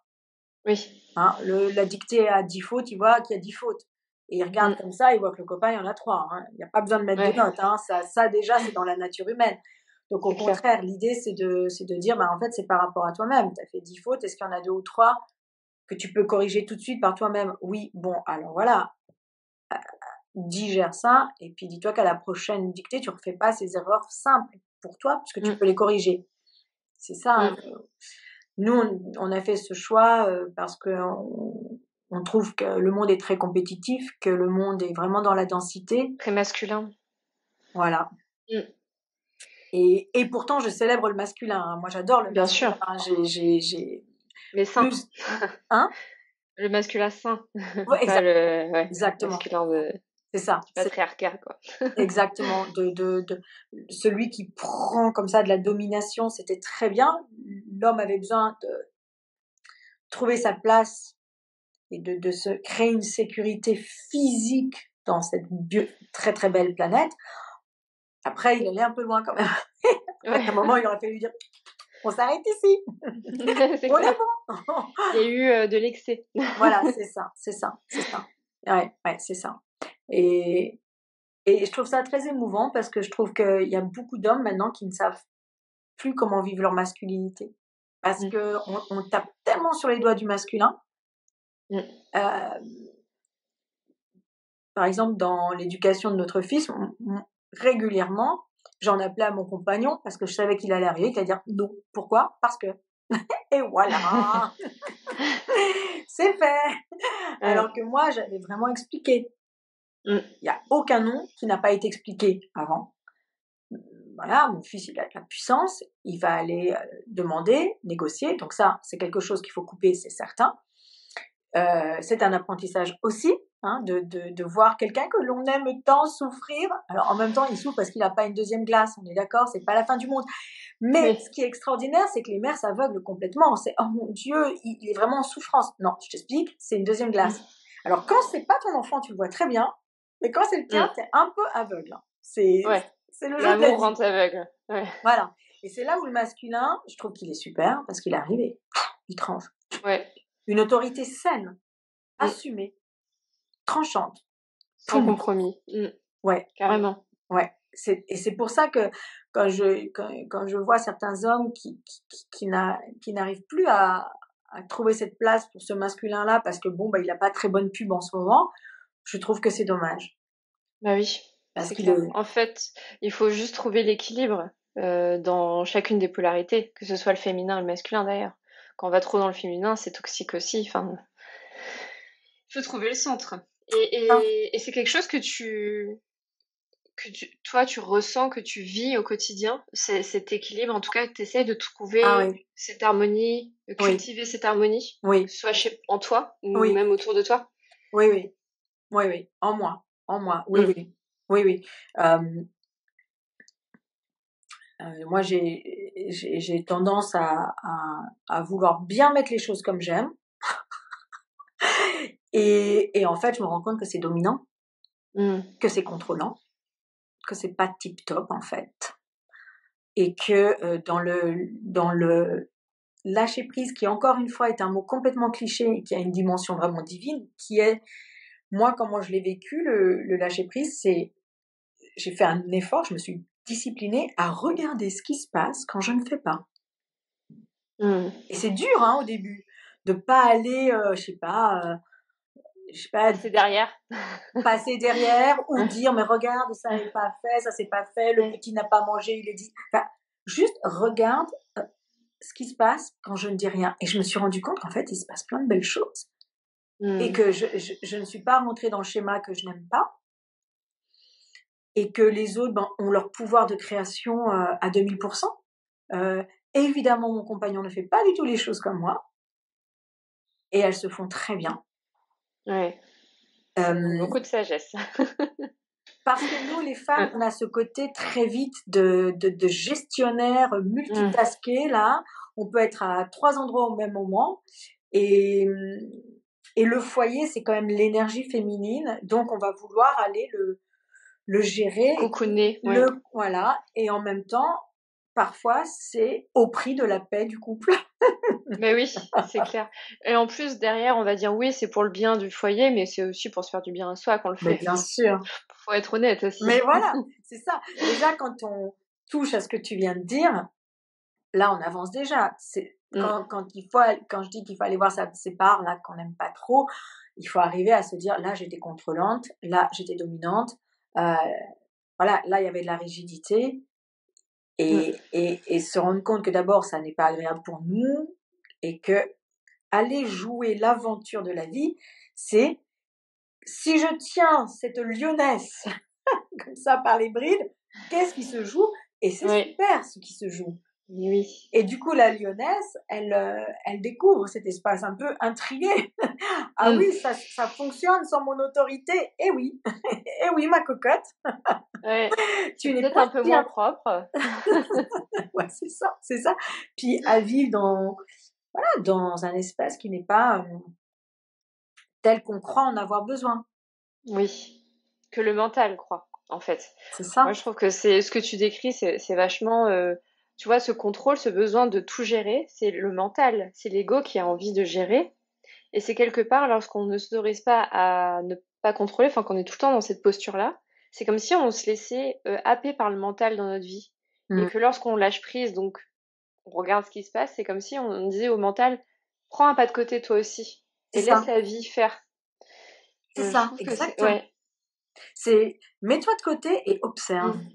Oui. Hein, la dictée a 10 fautes, il voit qu'il y a 10 fautes. Et il regarde Mmh. comme ça, il voit que le copain, il y en a 3. Hein. Il n'y a pas besoin de mettre de Ouais, notes. Hein. Ça déjà, c'est dans la nature humaine. Donc, au c'est clair. contraire, l'idée, c'est de dire, en fait, c'est par rapport à toi-même. Tu as fait 10 fautes, est-ce qu'il y en a 2 ou 3 que tu peux corriger tout de suite par toi-même? Oui, bon, alors voilà, digère ça, et puis dis-toi qu'à la prochaine dictée, tu ne refais pas ces erreurs simples pour toi, puisque tu Mmh. peux les corriger. C'est ça. Hein. Mmh. Nous, on a fait ce choix parce qu'on trouve que le monde est très compétitif, que le monde est vraiment dans la densité. Très masculin. Voilà. Mmh. Et pourtant, je célèbre le masculin. Hein. Moi, j'adore le Bien masculin. sûr, Hein. J'ai mais sain. plus. Hein? Le masculin sain, Ouais, pas le exactement. masculin C'est ça. du patriarcat, quoi. Exactement. Celui qui prend comme ça de la domination, c'était très bien. L'homme avait besoin de trouver sa place et de se créer une sécurité physique dans cette très très belle planète. Après, il allait un peu loin quand même. Ouais, À un moment, il aurait fallu lui dire on s'arrête ici, c'est on est clair. bon. Il y a eu, de l'excès. Voilà, c'est ça, c'est ça, c'est ça. Ouais, ouais, c'est ça. Et, et je trouve ça très émouvant parce que je trouve qu'il y a beaucoup d'hommes maintenant qui ne savent plus comment vivre leur masculinité. Parce Mmh. que on tape tellement sur les doigts du masculin. Mmh. Euh, Par exemple, dans l'éducation de notre fils, régulièrement, j'en appelais à mon compagnon parce que je savais qu'il allait arriver, qu'il allait dire non. Pourquoi? Parce que. Et voilà, c'est fait. Ouais. Alors que moi, j'avais vraiment expliqué. Mmh. Il n'y a aucun nom qui n'a pas été expliqué avant. Voilà, mon fils, il a de la puissance, il va aller demander, négocier. Donc ça, c'est quelque chose qu'il faut couper, c'est certain. C'est un apprentissage aussi, hein, de voir quelqu'un que l'on aime tant souffrir. Alors en même temps, il souffre parce qu'il n'a pas une deuxième glace, on est d'accord, c'est pas la fin du monde. Mais Oui. ce qui est extraordinaire, c'est que les mères s'aveuglent complètement. C'est oh mon Dieu, il est vraiment en souffrance. Non, je t'explique, c'est une deuxième glace. Alors quand c'est pas ton enfant, tu le vois très bien, mais quand c'est le tien, Mmh. t'es un peu aveugle. Hein. C'est Ouais. c'est le jeu de la L'amour vie. rend aveugle. Ouais. Voilà. Et c'est là où le masculin, je trouve qu'il est super parce qu'il est arrivé, il tranche. Ouais. Une autorité saine, Mmh. assumée, tranchante. Sans Poum. compromis. Mmh. Ouais, Carrément. ouais. Et c'est pour ça que quand je vois certains hommes qui n'arrivent plus à trouver cette place pour ce masculin-là parce que bon, il a pas très bonne pub en ce moment, je trouve que c'est dommage. Bah oui, Parce c'est qu'il clair. est, En fait, il faut juste trouver l'équilibre, dans chacune des polarités, que ce soit le féminin ou le masculin d'ailleurs. quand on va trop dans le féminin, c'est toxique aussi. Enfin, il faut trouver le centre. Et, Ah, et, et c'est quelque chose toi, tu ressens, que tu vis au quotidien, cet équilibre, en tout cas, que tu essaies de ah trouver oui, cette harmonie, de oui, cultiver cette harmonie, oui, soit en toi ou oui, même autour de toi. oui, oui, oui, oui, en moi, oui, Mm. oui, oui, oui. Moi, j'ai tendance à vouloir bien mettre les choses comme j'aime, et en fait, je me rends compte que c'est dominant, Mm. que c'est contrôlant, que c'est pas tip top en fait, et que dans le lâcher prise, qui encore une fois est un mot complètement cliché et qui a une dimension vraiment divine, qui est, moi, comment je l'ai vécu, le lâcher prise, c'est, j'ai fait un effort, je me suis disciplinée à regarder ce qui se passe quand je ne fais pas. Mm. Et c'est dur, hein, au début, de pas aller, je sais pas, Passer derrière. passer derrière ou dire, mais regarde, ça n'est pas fait, ça c'est pas fait, le Ouais. petit n'a pas mangé, il est dit. Enfin, juste regarde ce qui se passe quand je ne dis rien. Et je me suis rendu compte qu'en fait, il se passe plein de belles choses. Et Mm. que je ne suis pas rentrée dans le schéma que je n'aime pas. Et que les autres, ben, ont leur pouvoir de création à 2000%. Euh, Évidemment, mon compagnon ne fait pas du tout les choses comme moi. Et elles se font très bien. Ouais. Ça demande Euh, beaucoup de sagesse. Parce que nous, les femmes, on a ce côté très vite de gestionnaire Mm. multitaské, là. On peut être à 3 endroits au même moment. Et, et le foyer, c'est quand même l'énergie féminine. Donc, on va vouloir aller le gérer. Cocooner, ouais. Voilà. Et en même temps, parfois, c'est au prix de la paix du couple. Mais oui, c'est clair. Et en plus, derrière, on va dire oui, c'est pour le bien du foyer, mais c'est aussi pour se faire du bien à soi qu'on le Mais fait. bien sûr. Faut être honnête aussi. Mais voilà, c'est ça. Déjà, quand on touche à ce que tu viens de dire, là, on avance déjà. C'est Mm. quand je dis qu'il faut aller voir ces parts là qu'on n'aime pas trop, il faut arriver à se dire, là, j'étais contrôlante, là, j'étais dominante, euh, voilà, là, il y avait de la rigidité, Mm. et se rendre compte que d'abord, ça n'est pas agréable pour nous, et que aller jouer l'aventure de la vie, c'est, si je tiens cette lionesse comme ça par les brides, qu'est-ce qui se joue? Et c'est Ouais. super ce qui se joue. Mais oui. Et du coup, la lionesse, elle découvre cet espace un peu intrigué. Ah Mm. oui, ça fonctionne sans mon autorité. Eh oui, eh oui, ma cocotte, Ouais. tu C'est n'es peut-être pas un peu si... moins propre. Ouais, c'est ça, c'est ça. Puis à vivre dans un espace qui n'est pas tel qu'on croit en avoir besoin. Oui. Que le mental croit, en fait. C'est Moi, ça. je trouve que c'est ce que tu décris, c'est vachement, tu vois, ce contrôle, ce besoin de tout gérer, c'est le mental, c'est l'ego qui a envie de gérer. Et c'est quelque part, lorsqu'on ne s'autorise pas à ne pas contrôler, enfin, qu'on est tout le temps dans cette posture-là, c'est comme si on se laissait happer par le mental dans notre vie. Et Mm. que lorsqu'on lâche prise, donc on regarde ce qui se passe, c'est comme si on disait au mental, prends un pas de côté toi aussi C'est et laisse ça, la vie faire. c'est Je ça, trouve que c'est, exactement. ouais. C'est mets-toi de côté et observe. Mm,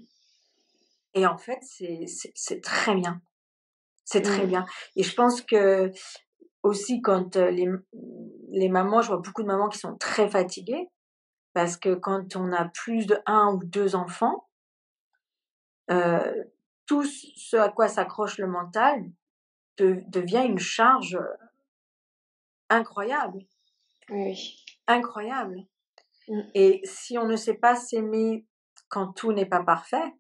Et en fait, c'est très bien. C'est très mm, bien. Et je pense que aussi quand les mamans, je vois beaucoup de mamans qui sont très fatiguées parce que quand on a plus de un ou 2 enfants, tout ce à quoi s'accroche le mental devient une charge incroyable, oui, oui. incroyable. Mm, Et si on ne sait pas s'aimer quand tout n'est pas parfait,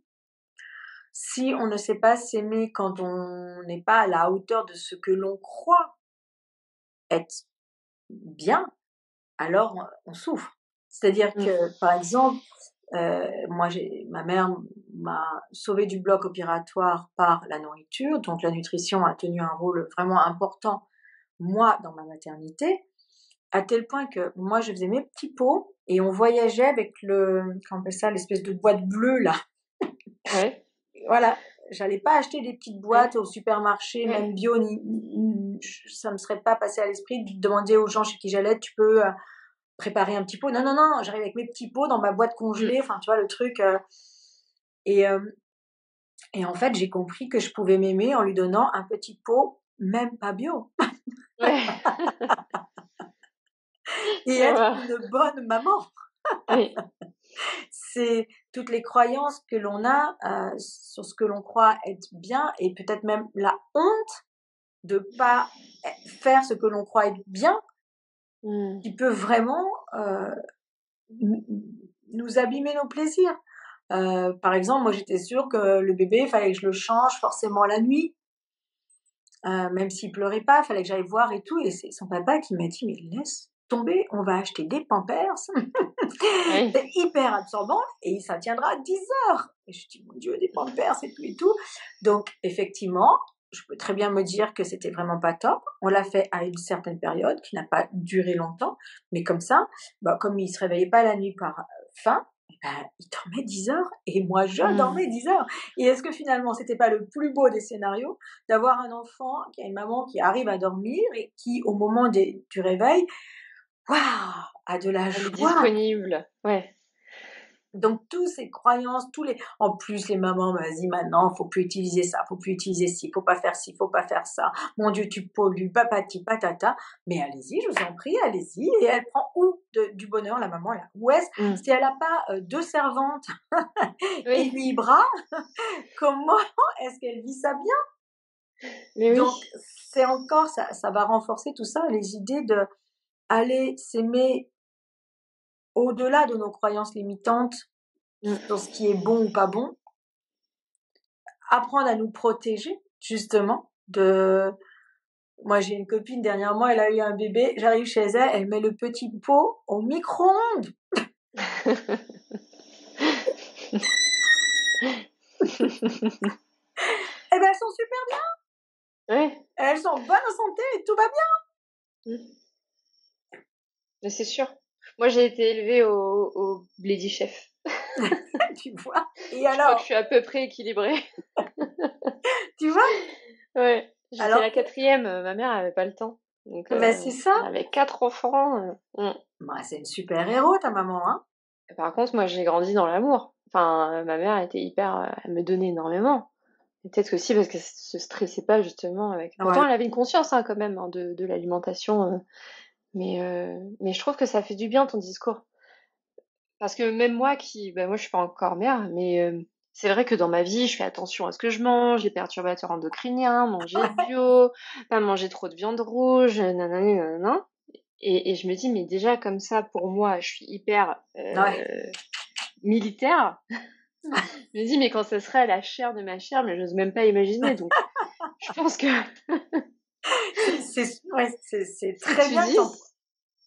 si on ne sait pas s'aimer quand on n'est pas à la hauteur de ce que l'on croit être bien, alors on souffre. C'est-à-dire mm, que, par exemple, moi, ma mère m'a sauvée du bloc opératoire par la nourriture, donc la nutrition a tenu un rôle vraiment important, moi, dans ma maternité, à tel point que moi, je faisais mes petits pots et on voyageait avec comment on appelle ça, l'espèce de boîte bleue là. ouais, Voilà, j'allais pas acheter des petites boîtes ouais, au supermarché, même ouais. bio, ça me serait pas passé à l'esprit de demander aux gens chez qui j'allais, tu peux préparer un petit pot. Non, non, non, j'arrive avec mes petits pots dans ma boîte Mm, congelée, enfin, tu vois, le truc. Et, euh, et en fait, j'ai compris que je pouvais m'aimer en lui donnant un petit pot même pas bio. Ouais. Et Je être vois. une bonne maman. Oui. C'est toutes les croyances que l'on a sur ce que l'on croit être bien et peut-être même la honte de pas faire ce que l'on croit être bien Mmh. qui peut vraiment nous abîmer nos plaisirs. Par exemple, moi j'étais sûre que le bébé, il fallait que je le change forcément la nuit, même s'il pleurait pas, il fallait que j'aille voir et tout. Et c'est son papa qui m'a dit, mais laisse tomber, on va acheter des Pampers, Oui. c'est hyper absorbant et ça tiendra 10 heures. Et je dis, mon Dieu, des Pampers et tout et tout. Donc effectivement, je peux très bien me dire que c'était vraiment pas top. On l'a fait à une certaine période qui n'a pas duré longtemps, mais comme ça, bah, comme il se réveillait pas la nuit par faim, il dormait 10 heures et moi je Mmh. dormais 10 heures. Et est-ce que finalement c'était pas le plus beau des scénarios d'avoir un enfant qui a une maman qui arrive à dormir et qui au moment du réveil, waouh, a de la Elle est joie. disponible. Ouais. Donc tous ces croyances, en plus les mamans, vas-y maintenant, faut plus utiliser ça, faut plus utiliser ci, faut pas faire ci, faut pas faire ça. Mon Dieu, tu pollues, papati, patata. Mais allez-y, je vous en prie, allez-y. Et elle prend où du bonheur, la maman là? Où est-ce, Mmh. si elle a pas 2 servantes et Oui. 8 bras, comment est-ce qu'elle vit ça bien? Mais oui. Donc c'est encore ça va renforcer tout ça, les idées de aller s'aimer au-delà de nos croyances limitantes Mmh. sur ce qui est bon ou pas bon. Apprendre à nous protéger, justement, de moi, j'ai une copine dernièrement, elle a eu un bébé, j'arrive chez elle, elle met le petit pot au micro-ondes. Eh ben, elles sont super Ouais. elles sont en bonne santé et tout va Mmh. Mais c'est sûr. Moi, j'ai été élevée au Bledy Chef. bien, tu vois? Et Je crois que je alors, suis à peu près équilibrée. tu vois? Ouais. J'étais la Alors que, quatrième, ma mère avait pas le temps. Donc, ben, c'est ça. elle avait 4 enfants. Bah, c'est une super héros, ta maman, hein? Par contre, moi, j'ai grandi dans l'amour. Enfin, ma mère était hyper, elle me donnait énormément. Et peut-être aussi parce qu'elle se stressait pas justement avec pourtant Ouais. elle avait une conscience, hein, quand même, hein, de l'alimentation, mais je trouve que ça fait du bien ton discours. Parce que même moi moi je suis pas encore mère, mais c'est vrai que dans ma vie, je fais attention à ce que je mange, les perturbateurs endocriniens, manger bio, pas manger trop de viande rouge, nanani nanana et je me dis: «Mais déjà comme ça pour moi, je suis hyper, Ouais. militaire». Je me dis: «Mais quand ce sera la chair de ma chair, mais j'ose même pas imaginer», donc je pense que Ouais, c'est ce que très tu bien que dis t'en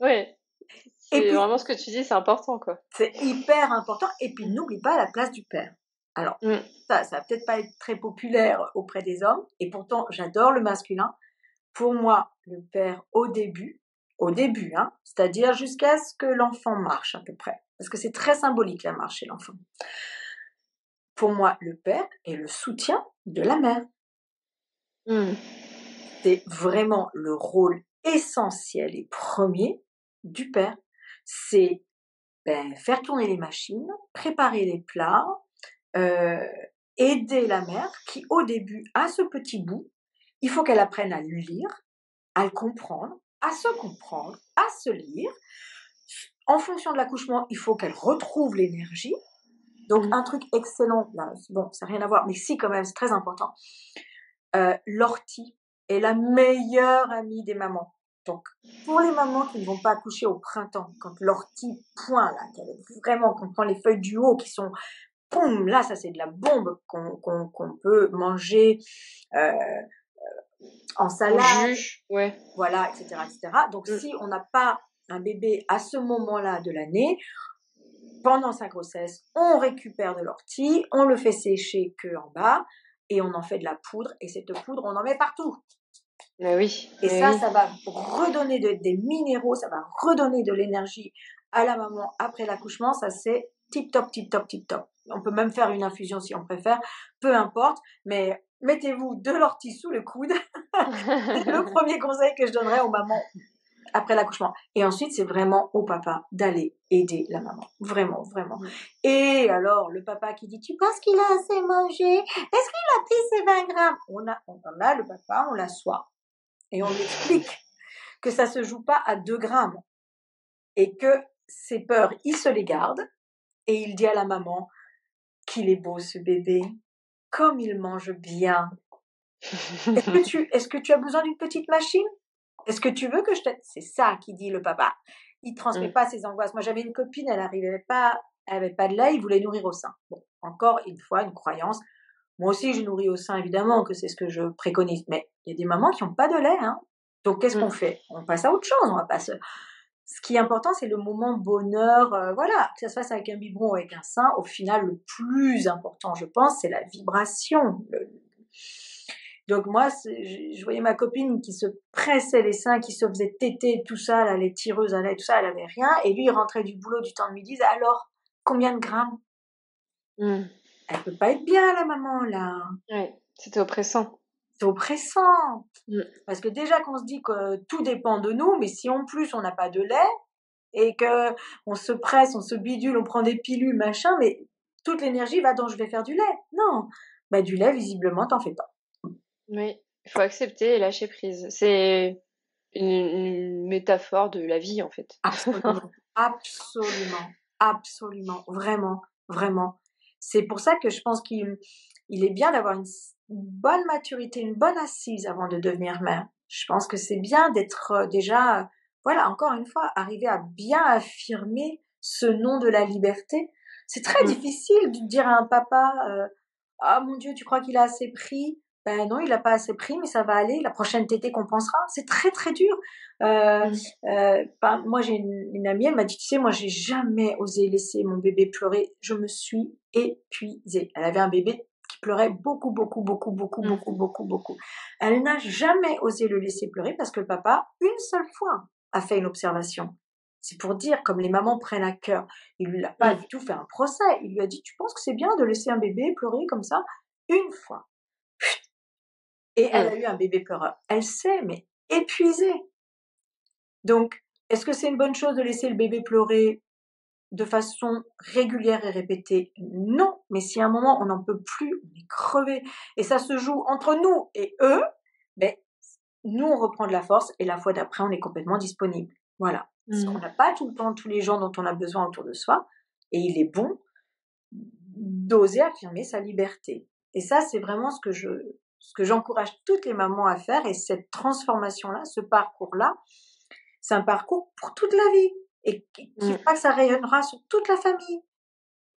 ouais, et c'est puis, vraiment ce que tu dis, c'est important, quoi. c'est hyper important et puis Mmh. n'oublie pas la place du père. Alors Mmh. ça va peut-être pas être très populaire auprès des hommes et pourtant j'adore le masculin. Pour moi, le père au début, hein, c'est-à-dire jusqu'à ce que l'enfant marche à peu près, parce que c'est très symbolique la marche chez l'enfant. Pour moi, le père est le soutien de la mère. Mmh. C'est vraiment le rôle essentiel et premier du père. C'est, faire tourner les machines, préparer les plats, heu, aider la mère qui, au début, a ce petit bout. Il faut qu'elle apprenne à le lire, à le comprendre, à se lire. En fonction de l'accouchement, il faut qu'elle retrouve l'énergie. Donc Mmh. un truc excellent, là, bon, ça n'a rien à voir, mais si quand même, c'est très important. L'ortie est la meilleure amie des mamans. Donc pour les mamans qui ne vont pas accoucher au printemps, quand l'ortie pointe là, vraiment qu'on prend les feuilles du haut qui sont poum, là ça c'est de la bombe qu'on peut manger en En salade, jus, ouais. voilà, etc., etc. Donc Mmh. si on n'a pas un bébé à ce moment-là de l'année, pendant sa grossesse, on récupère de l'ortie, on le fait sécher que en bas et on en fait de la poudre et cette poudre, on en met partout. Mais oui, Et mais oui. ça va redonner des minéraux, ça va redonner de l'énergie à la maman après l'accouchement. Ça, c'est tip top, tip top, tip top. On peut même faire une infusion si on préfère, peu importe, mais mettez-vous de l'ortie sous le coude. C'est le premier conseil que je donnerais aux mamans après l'accouchement. Et ensuite, c'est vraiment au papa d'aller aider la maman. Vraiment, vraiment. Mmh. Et alors, le papa qui dit, tu penses qu'il a assez mangé? Est-ce qu'il a pris ses 20 grammes? On en a le papa, on l'assoit. Et on lui explique que ça se joue pas à 2 grammes et que ses peurs, il se les garde et il dit à la maman qu'il est beau ce bébé, comme il mange bien. Est-ce que tu as besoin d'une petite machine? Est-ce que tu veux que je t'aide? C'est ça qui dit le papa. Il transmet pas ses angoisses. Moi, j'avais une copine, elle avait pas de lait, il voulait nourrir au sein. Bon, encore une fois, une croyance. Moi aussi, je nourris au sein, évidemment, que c'est ce que je préconise. Mais il y a des mamans qui n'ont pas de lait, hein. Donc, qu'est-ce qu'on fait? On passe à autre chose. On va pas se... Ce qui est important, c'est le moment bonheur. Voilà, que ça se fasse avec un biberon ou avec un sein. Au final, le plus important, je pense, c'est la vibration. Donc moi, je voyais ma copine qui se pressait les seins, qui se faisait téter, tout ça, là, les tireuses à lait, tout ça, elle avait rien. Et lui, il rentrait du boulot du temps de midi, il disait, alors, combien de grammes? Elle peut pas être bien, la maman, là. Ouais, c'était oppressant. C'est oppressant. Parce que déjà qu'on se dit que tout dépend de nous, mais si en plus on n'a pas de lait, et que on se presse, on se bidule, on prend des pilules, machin, mais toute l'énergie va dans je vais faire du lait. Non. Bah, du lait, visiblement, t'en fais pas. Oui, il faut accepter et lâcher prise. C'est une métaphore de la vie, en fait. Absolument, absolument, absolument, vraiment, vraiment. C'est pour ça que je pense qu'il est bien d'avoir une bonne maturité, une bonne assise avant de devenir mère. Je pense que c'est bien d'être déjà, voilà, encore une fois, arriver à bien affirmer ce nom de la liberté. C'est très difficile de dire à un papa, ah mon Dieu, tu crois qu'il a assez pris? Ben non, il n'a pas assez pris, mais ça va aller. La prochaine tétée compensera. C'est très très dur. Moi, j'ai une amie, elle m'a dit, tu sais, moi, j'ai jamais osé laisser mon bébé pleurer. Je me suis épuisée. Elle avait un bébé qui pleurait beaucoup, beaucoup, beaucoup, beaucoup, beaucoup, beaucoup, beaucoup. Elle n'a jamais osé le laisser pleurer parce que le papa, une seule fois, a fait une observation. C'est pour dire, comme les mamans prennent à cœur. Il lui a pas du tout fait un procès. Il lui a dit, tu penses que c'est bien de laisser un bébé pleurer comme ça? Une fois. Et elle a eu un bébé pleureur. Elle sait, mais épuisée. Donc, est-ce que c'est une bonne chose de laisser le bébé pleurer de façon régulière et répétée? Non, mais si à un moment on n'en peut plus, on est crevé, et ça se joue entre nous et eux, ben, nous on reprend de la force et la fois d'après on est complètement disponible. Voilà. Parce qu'on n'a pas tout le temps tous les gens dont on a besoin autour de soi, et il est bon d'oser affirmer sa liberté. Et ça, c'est vraiment ce que j'encourage toutes les mamans à faire, et cette transformation-là, ce parcours-là, c'est un parcours pour toute la vie et qui fera que ça rayonnera sur toute la famille.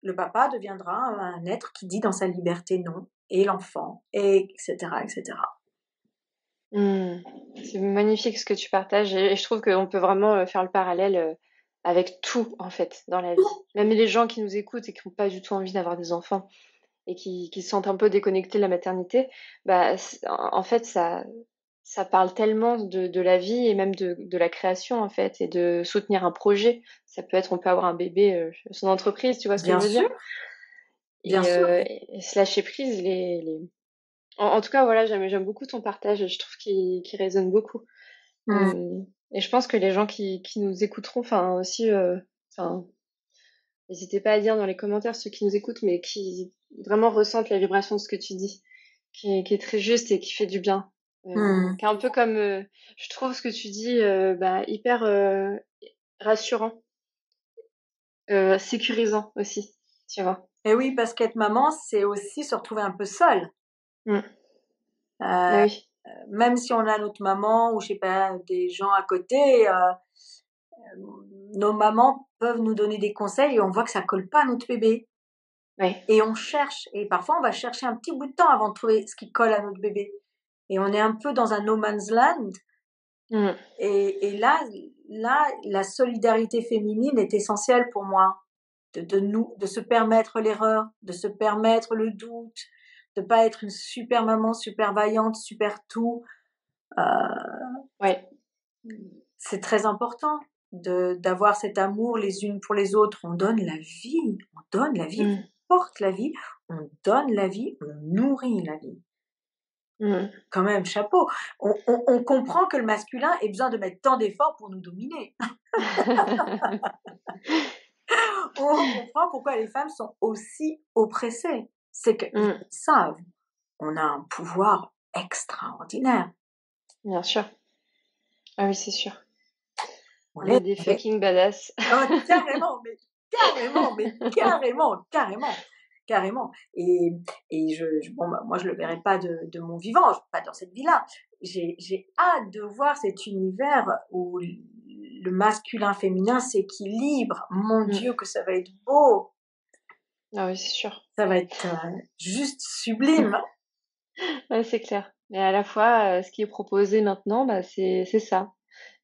Le papa deviendra un être qui dit dans sa liberté non, et l'enfant, et etc., etc. C'est magnifique ce que tu partages et je trouve qu'on peut vraiment faire le parallèle avec tout en fait dans la vie. Même les gens qui nous écoutent et qui n'ont pas du tout envie d'avoir des enfants et qui se sentent un peu déconnectés de la maternité, bah, en fait ça parle tellement de la vie et même de la création en fait et de soutenir un projet. Ça peut être, on peut avoir un bébé, son entreprise, tu vois ce que Bien je veux dire? sûr, bien sûr. Et se lâcher prise, en tout cas, voilà, j'aime beaucoup ton partage. Je trouve qu'il résonne beaucoup. Et je pense que les gens qui nous écouteront, enfin aussi, enfin, n'hésitez pas à dire dans les commentaires ceux qui nous écoutent, mais qui vraiment ressentent la vibration de ce que tu dis, qui est très juste et qui fait du bien. Qui est un peu comme, je trouve ce que tu dis, hyper rassurant, sécurisant aussi, tu vois. Et oui, parce qu'être maman, c'est aussi se retrouver un peu seule. Ah oui. Même si on a notre maman ou je sais pas, des gens à côté, nos mamans peuvent nous donner des conseils et on voit que ça colle pas à notre bébé. Ouais. Et on cherche, et parfois on va chercher un petit bout de temps avant de trouver ce qui colle à notre bébé. Et on est un peu dans un no man's land. Et là, la solidarité féminine est essentielle pour moi. De se permettre l'erreur, de se permettre le doute, de pas être une super maman, super vaillante, super tout. Ouais. C'est très important d'avoir cet amour les unes pour les autres. On donne la vie, on porte la vie, on donne la vie, on nourrit la vie. Quand même, chapeau. On comprend que le masculin ait besoin de mettre tant d'efforts pour nous dominer. On comprend pourquoi les femmes sont aussi oppressées. C'est qu'ils savent, on a un pouvoir extraordinaire. Bien sûr. Ah oui, c'est sûr. On On est est des on est fucking badass. carrément, mais carrément, mais carrément, carrément, carrément. Et bon, bah, moi, je le verrai pas de mon vivant, pas dans cette vie-là. J'ai hâte de voir cet univers où le masculin-féminin s'équilibre. Mon Mmh. Dieu, que ça va être beau! Ah oui, c'est sûr. Ça va être juste sublime. Ouais, c'est clair. Mais à la fois, ce qui est proposé maintenant, bah, c'est ça.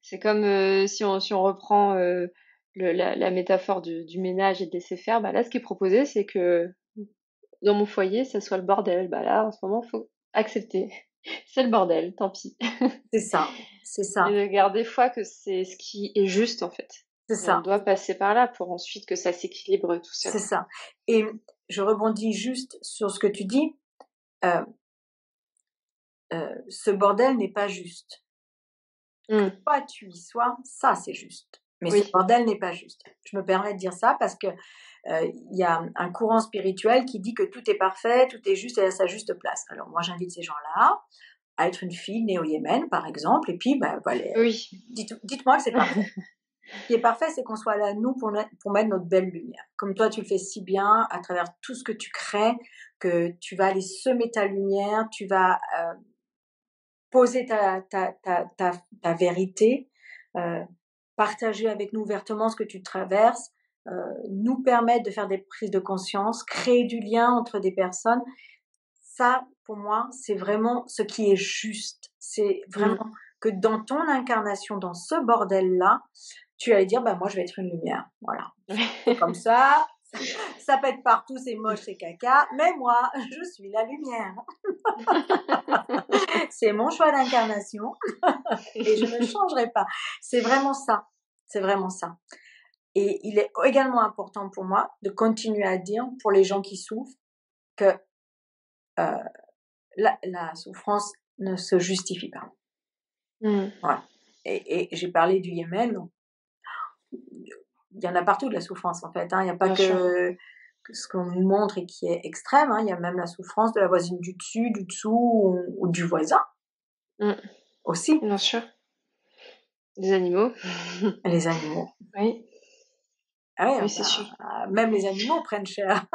C'est comme, si on reprend, la métaphore du ménage et de laisser faire, bah, là, ce qui est proposé, c'est que dans mon foyer, ça soit le bordel. Bah, là, en ce moment, faut accepter. C'est le bordel, tant pis. C'est ça, c'est Et ça, de garder foi que c'est ce qui est juste, en fait. c'est Et on ça, doit passer par là pour ensuite que ça s'équilibre tout seul. c'est ça. Et je rebondis juste sur ce que tu dis. Euh, ce bordel n'est pas juste. Que Mmh. toi tu y sois, ça c'est juste. Mais ce Oui. bordel n'est pas juste. Je me permets de dire ça parce que il y a un courant spirituel qui dit que tout est parfait, tout est juste et à sa juste place. Alors moi j'invite ces gens-là à être une fille née au Yémen par exemple, et puis bah, voilà, Oui. dites-moi que c'est parfait. Ce qui est parfait, c'est qu'on soit là, nous, pour mettre notre belle lumière. Comme toi, tu le fais si bien, à travers tout ce que tu crées, que tu vas aller semer ta lumière, tu vas poser ta vérité, euh, partager avec nous ouvertement ce que tu traverses, nous permettre de faire des prises de conscience, créer du lien entre des personnes. Ça, pour moi, c'est vraiment ce qui est juste. C'est vraiment Mmh. que dans ton incarnation, dans ce bordel-là, tu allais dire, bah, moi, je vais être une lumière. Voilà. C'est comme ça pète partout, c'est moche, c'est caca, mais moi, je suis la lumière. C'est mon choix d'incarnation et je ne changerai pas. C'est vraiment ça. C'est vraiment ça. Et il est également important pour moi de continuer à dire, pour les gens qui souffrent, que la souffrance ne se justifie pas. Mmh. Voilà. Et j'ai parlé du Yémen. Il y en a partout de la souffrance en fait. Hein. Il n'y a pas Bien sûr. que ce qu'on nous montre et qui est extrême. Hein. Il y a même la souffrance de la voisine du dessus, du dessous ou du voisin Mmh. aussi. Bien sûr. Les animaux. Les animaux. Oui. Ah oui, Oui, c'est sûr. même les animaux prennent cher.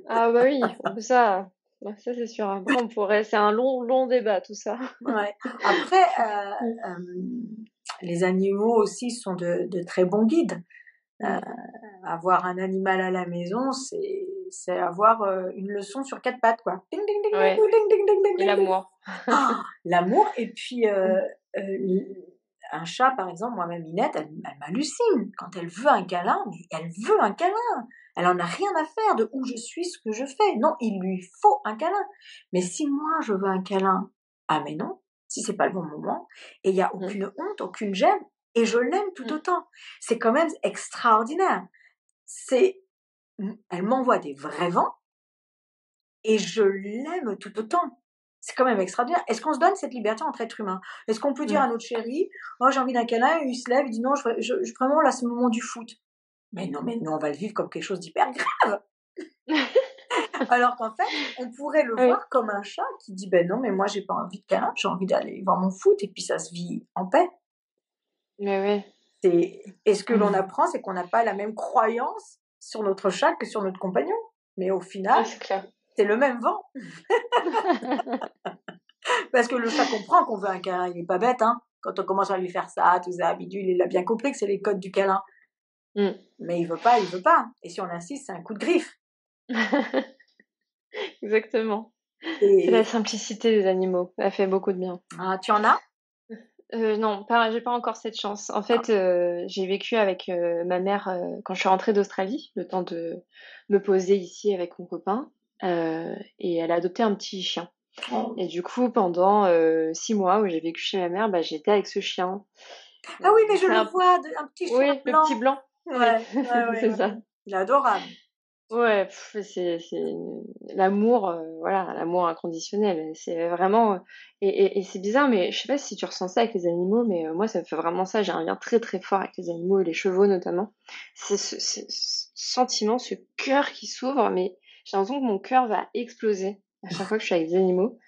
Ah bah oui, ça ouais, ça c'est sûr. Après on pourrait c'est un long, long débat tout ça. Ouais. Après, Mmh. les animaux aussi sont de très bons guides. Mmh. Avoir un animal à la maison, c'est avoir une leçon sur quatre pattes, quoi. Ding, ding, ding, ding, Ouais, ding, ding, ding, ding, et ding, ding. l'amour. Ah, l'amour. Et puis, Mmh. un chat, par exemple, moi-même, Minette, elle m'hallucine. Quand elle veut un câlin, mais elle veut un câlin. Elle en a rien à faire de où je suis, ce que je fais. Non, il lui faut un câlin. Mais si moi, je veux un câlin, ah mais non, si c'est pas le bon moment, et il y a Mmh. aucune honte, aucune gêne, et je l'aime tout Mmh. autant. C'est quand même extraordinaire. C'est, elle m'envoie des vrais vents, et je l'aime tout autant. C'est quand même extraordinaire. Est-ce qu'on se donne cette liberté entre êtres humains? Est-ce qu'on peut dire à Mmh. notre chéri, oh j'ai envie d'un câlin, et il se lève, il dit non, vraiment là c'est le moment du foot. Mais non, on va le vivre comme quelque chose d'hyper grave. Alors qu'en fait, on pourrait le Oui. voir comme un chat qui dit ben non, mais moi j'ai pas envie de câlin, j'ai envie d'aller voir mon foot, et puis ça se vit en paix. Mais ouais. Et ce que l'on Mmh. apprend, c'est qu'on n'a pas la même croyance sur notre chat que sur notre compagnon. Mais au final, Ouais, c'est clair. c'est le même vent. Parce que le chat comprend qu'on veut un câlin, il est pas bête, hein. Quand on commence à lui faire ça, tout ça, bidule, il a bien compris que c'est les codes du câlin. Mmh. Mais il veut pas, il veut pas. Et si on insiste, c'est un coup de griffe. Exactement. C'est la Et simplicité des animaux. Elle fait beaucoup de bien. tu en as? Non, pas j'ai pas encore cette chance. En Ah, fait, j'ai vécu avec, ma mère, quand je suis rentrée d'Australie, le temps de me poser ici avec mon copain, et elle a adopté un petit chien. oh. Et du coup, pendant, 6 mois où j'ai vécu chez ma mère, bah, j'étais avec ce chien. Ah oui, mais je C'est le un vois, un petit chien oui, le petit blanc. blanc. Oui, Ouais, ouais, ouais, c'est ouais. ça. Il est adorable. Ouais, c'est l'amour, voilà, l'amour inconditionnel. C'est vraiment, et c'est bizarre, mais je sais pas si tu ressens ça avec les animaux, mais moi, ça me fait vraiment ça. J'ai un lien très, très fort avec les animaux et les chevaux notamment. C'est ce sentiment, ce cœur qui s'ouvre, mais j'ai l'impression que mon cœur va exploser à chaque fois que je suis avec des animaux.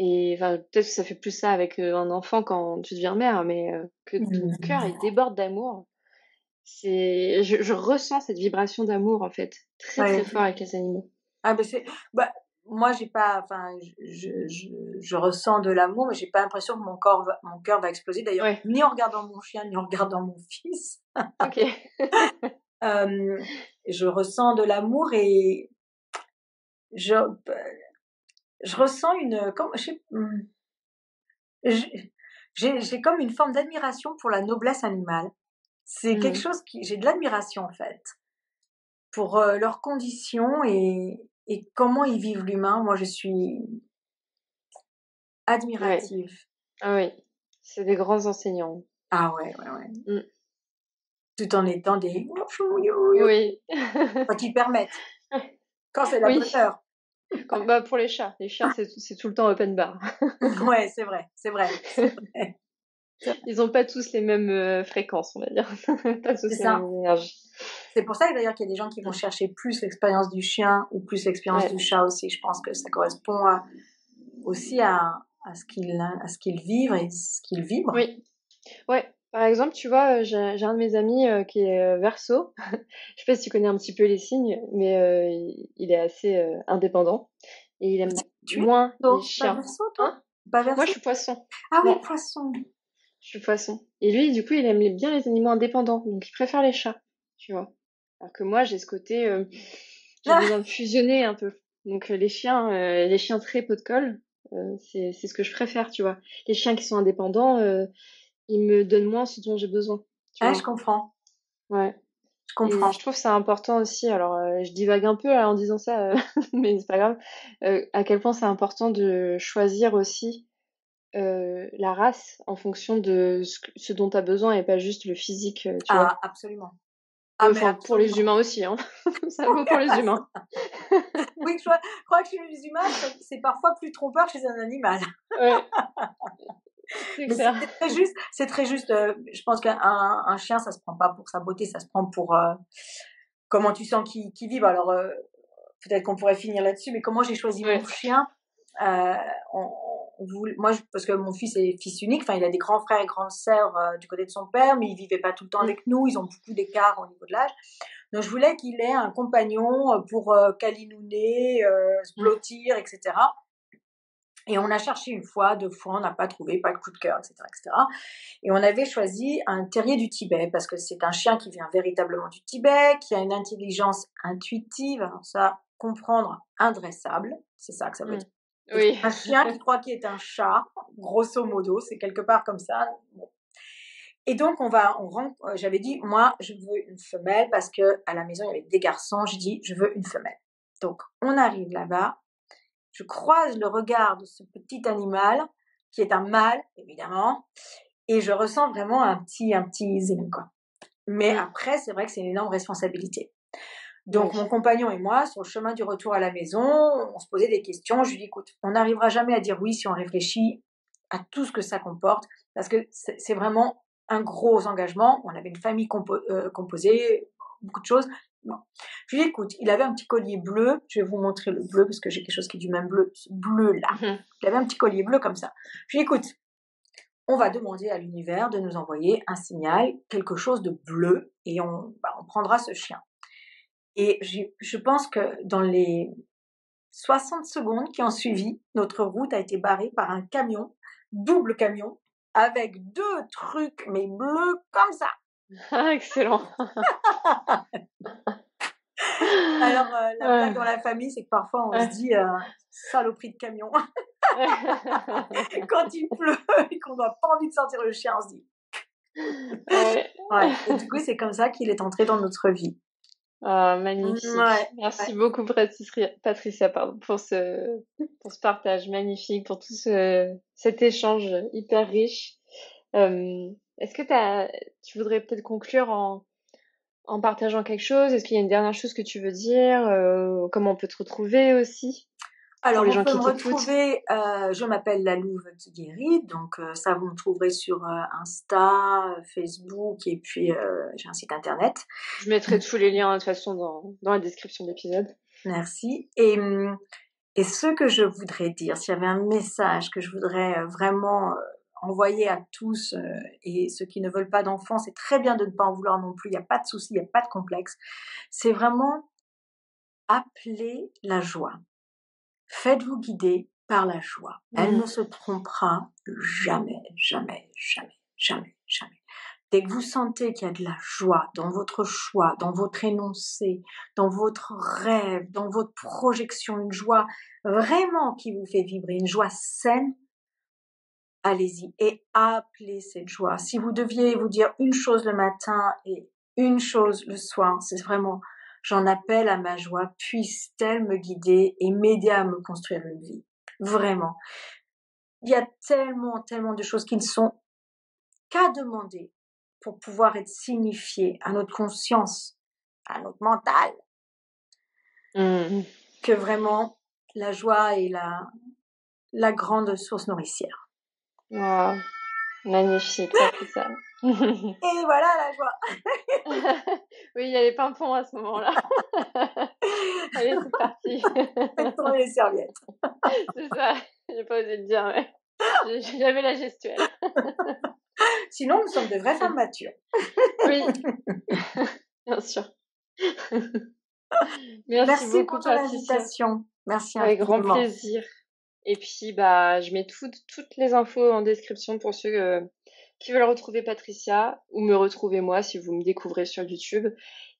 Et enfin, peut-être que ça fait plus ça avec un enfant quand tu deviens mère, mais que ton cœur il Mmh. déborde d'amour. Je ressens cette vibration d'amour en fait, très très Ouais. fort avec les animaux. Ah ben c'est bah, moi j'ai pas enfin je ressens de l'amour, mais j'ai pas l'impression que mon cœur va exploser d'ailleurs, Ouais, ni en regardant mon chien, ni en regardant mon fils. ok. Hem, je ressens de l'amour et je je ressens une comme je sais j'ai comme une forme d'admiration pour la noblesse animale. C'est quelque Mhm. chose qui j'ai de l'admiration en fait, pour, leurs conditions et comment ils vivent l'humain. Moi je suis Ouais, admirative. ah oui, c'est des grands enseignants. Ah ouais, ouais, ouais. Mm. Tout en étant des Oui. quand ils permettent, quand c'est la Oui, bonne heure. bah, pour les chiens, c'est tout le temps open bar. Ouais, c'est vrai, c'est vrai, c'est vrai, c'est vrai. Ils n'ont pas tous les mêmes fréquences, on va dire. Pas C'est tous les ça. mêmes énergies. C'est pour ça que d'ailleurs qu'il y a des gens qui vont Mm. chercher plus l'expérience du chien ou plus l'expérience Ouais, du chat aussi. Je pense que ça correspond aussi à ce qu'ils vivent et ce qu'ils vibrent. oui, ouais. Par exemple, tu vois, j'ai un de mes amis qui est Verseau. Je sais pas si tu connais un petit peu les signes, mais il est assez indépendant et il aime Tu es moins les Verseau? Pas chiens. Verseau, toi? Hein? Pas Moi, je Verseau? suis poisson. Ah oui, Non, poisson. je suis poisson. Et lui, du coup, il aime bien les animaux indépendants, donc il préfère les chats, tu vois. Alors que moi, j'ai ce côté, j'ai Ah! besoin de fusionner un peu. Donc les chiens très pot de colle, c'est ce que je préfère, tu vois. Les chiens qui sont indépendants, ils me donnent moins ce dont j'ai besoin, tu Ouais, je vois. comprends, Ouais. je Et comprends. je trouve que c'est important aussi, alors je divague un peu là, en disant ça, mais c'est pas grave, à quel point c'est important de choisir aussi la race en fonction de ce dont tu as besoin et pas juste le physique, tu vois. Ah, absolument. Ah mais Enfin, pour les absolument. humains aussi, hein. Ça vaut pour les humains. Oui, je crois que chez les humains, c'est parfois plus trompeur que chez un animal. Ouais, c'est Mais clair. c'est très juste, je pense qu'un chien, ça se prend pas pour sa beauté, ça se prend pour, comment tu sens qu'il vibre. Alors, peut-être qu'on pourrait finir là-dessus, mais comment j'ai choisi mon Ouais. chien? Heu, on voul moi, parce que mon fils est fils unique, enfin, il a des grands frères et grandes sœurs, du côté de son père, mais ils vivaient pas tout le temps Mmh. avec nous, ils ont beaucoup d'écart au niveau de l'âge. Donc je voulais qu'il ait un compagnon, pour, câlinouner, se Mmh. blottir et cetera. Et on a cherché une fois, 2 fois, on n'a pas trouvé, pas de coup de cœur, et cetera, et cetera. Et on avait choisi un terrier du Tibet parce que c'est un chien qui vient véritablement du Tibet, qui a une intelligence intuitive, alors ça, comprendre, indressable, c'est ça que ça veut Mmh. dire. C'est Oui. un chien qui croit qu'il est un chat, grosso modo, c'est quelque part comme ça. Bon. Et donc j'avais dit, moi, je veux une femelle parce que à la maison, il y avait des garçons, j'ai dit, je veux une femelle. Donc, on arrive là-bas, je croise le regard de ce petit animal, qui est un mâle, évidemment, et je ressens vraiment un petit zing, quoi. Mais Mmh. après, c'est vrai que c'est une énorme responsabilité. Donc, mon Oui. compagnon et moi, sur le chemin du retour à la maison, on se posait des questions. Je lui dis, écoute, on n'arrivera jamais à dire oui si on réfléchit à tout ce que ça comporte, parce que c'est vraiment un gros engagement. On avait une famille composée, beaucoup de choses. Bon. Je lui dis, écoute, il avait un petit collier bleu. Je vais vous montrer le bleu parce que j'ai quelque chose qui est du même bleu, ce bleu là. Mmh. Il avait un petit collier bleu comme ça. Je lui dis, écoute, on va demander à l'univers de nous envoyer un signal, quelque chose de bleu, et on prendra ce chien. Et je pense que dans les 60 secondes qui ont suivi, notre route a été barrée par un camion, double camion, avec 2 trucs, mais bleus comme ça. Ah excellent. Alors, la blague dans Ah. la famille, c'est que parfois on se Ouais. dit, «Saloperie de camion». Quand il pleut et qu'on n'a pas envie de sortir le chien, on se dit Ouais. ouais, et du coup, c'est comme ça qu'il est entré dans notre vie. Ah, Ouais, magnifique. ouais. Merci beaucoup, Patricia, pardon, pour ce partage magnifique, pour tout cet échange hyper riche. Est-ce que tu voudrais peut-être conclure en partageant quelque chose? Est-ce qu'il y a une dernière chose que tu veux dire? Comment on peut te retrouver aussi pour Alors, les on gens peut qui me t'écoutent? retrouver, je m'appelle La Louve qui guérit, donc ça, vous me trouverez sur, Insta, Facebook et puis, j'ai un site internet. Je mettrai tous les liens de toute façon dans la description de l'épisode. Merci et Et ce que je voudrais dire, s'il y avait un message que je voudrais vraiment envoyer à tous, et ceux qui ne veulent pas d'enfants, c'est très bien de ne pas en vouloir non plus, il y a pas de souci, il y a pas de complexe. C'est vraiment appeler la joie. Faites-vous guider par la joie. Elle Mmh. ne se trompera jamais, jamais, jamais, jamais, jamais. Dès que vous sentez qu'il y a de la joie dans votre choix, dans votre énoncé, dans votre rêve, dans votre projection, une joie vraiment qui vous fait vibrer, une joie saine, allez-y et appelez cette joie. Si vous deviez vous dire une chose le matin et une chose le soir, c'est vraiment: «J'en appelle à ma joie, puisse-t-elle me guider et m'aider à me construire une vie». Vraiment. Il y a tellement, tellement de choses qui ne sont qu'à demander pour pouvoir être signifiées à notre conscience, à notre mental, Mmh. que vraiment la joie est la grande source nourricière. Waouh, magnifique, Patricia. Et voilà la joie! Oui, il y a les pimpons à ce moment-là. Allez, c'est parti. Faites tourner les serviettes. C'est ça, j'ai pas osé le dire, mais j'avais la gestuelle. Sinon, nous sommes de vraies femmes matures. Oui, bien sûr. Merci Merci beaucoup, pour ton Patricia. invitation. Merci Avec grand infiniment. plaisir. Et puis, bah, je mets toutes les infos en description pour ceux qui veulent retrouver Patricia ou me retrouver moi si vous me découvrez sur YouTube.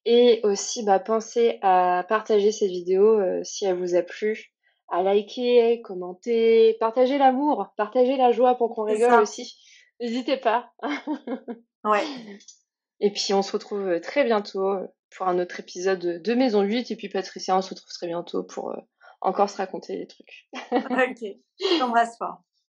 Et aussi, bah, pensez à partager cette vidéo si elle vous a plu, à liker, commenter, partager l'amour, partager la joie pour qu'on C'est rigole ça. aussi. N'hésitez pas. Ouais. Et puis, on se retrouve très bientôt pour un autre épisode de Maison 8. Et puis, Patricia, on se retrouve très bientôt pour encore se raconter des trucs. OK. Je t'embrasse fort.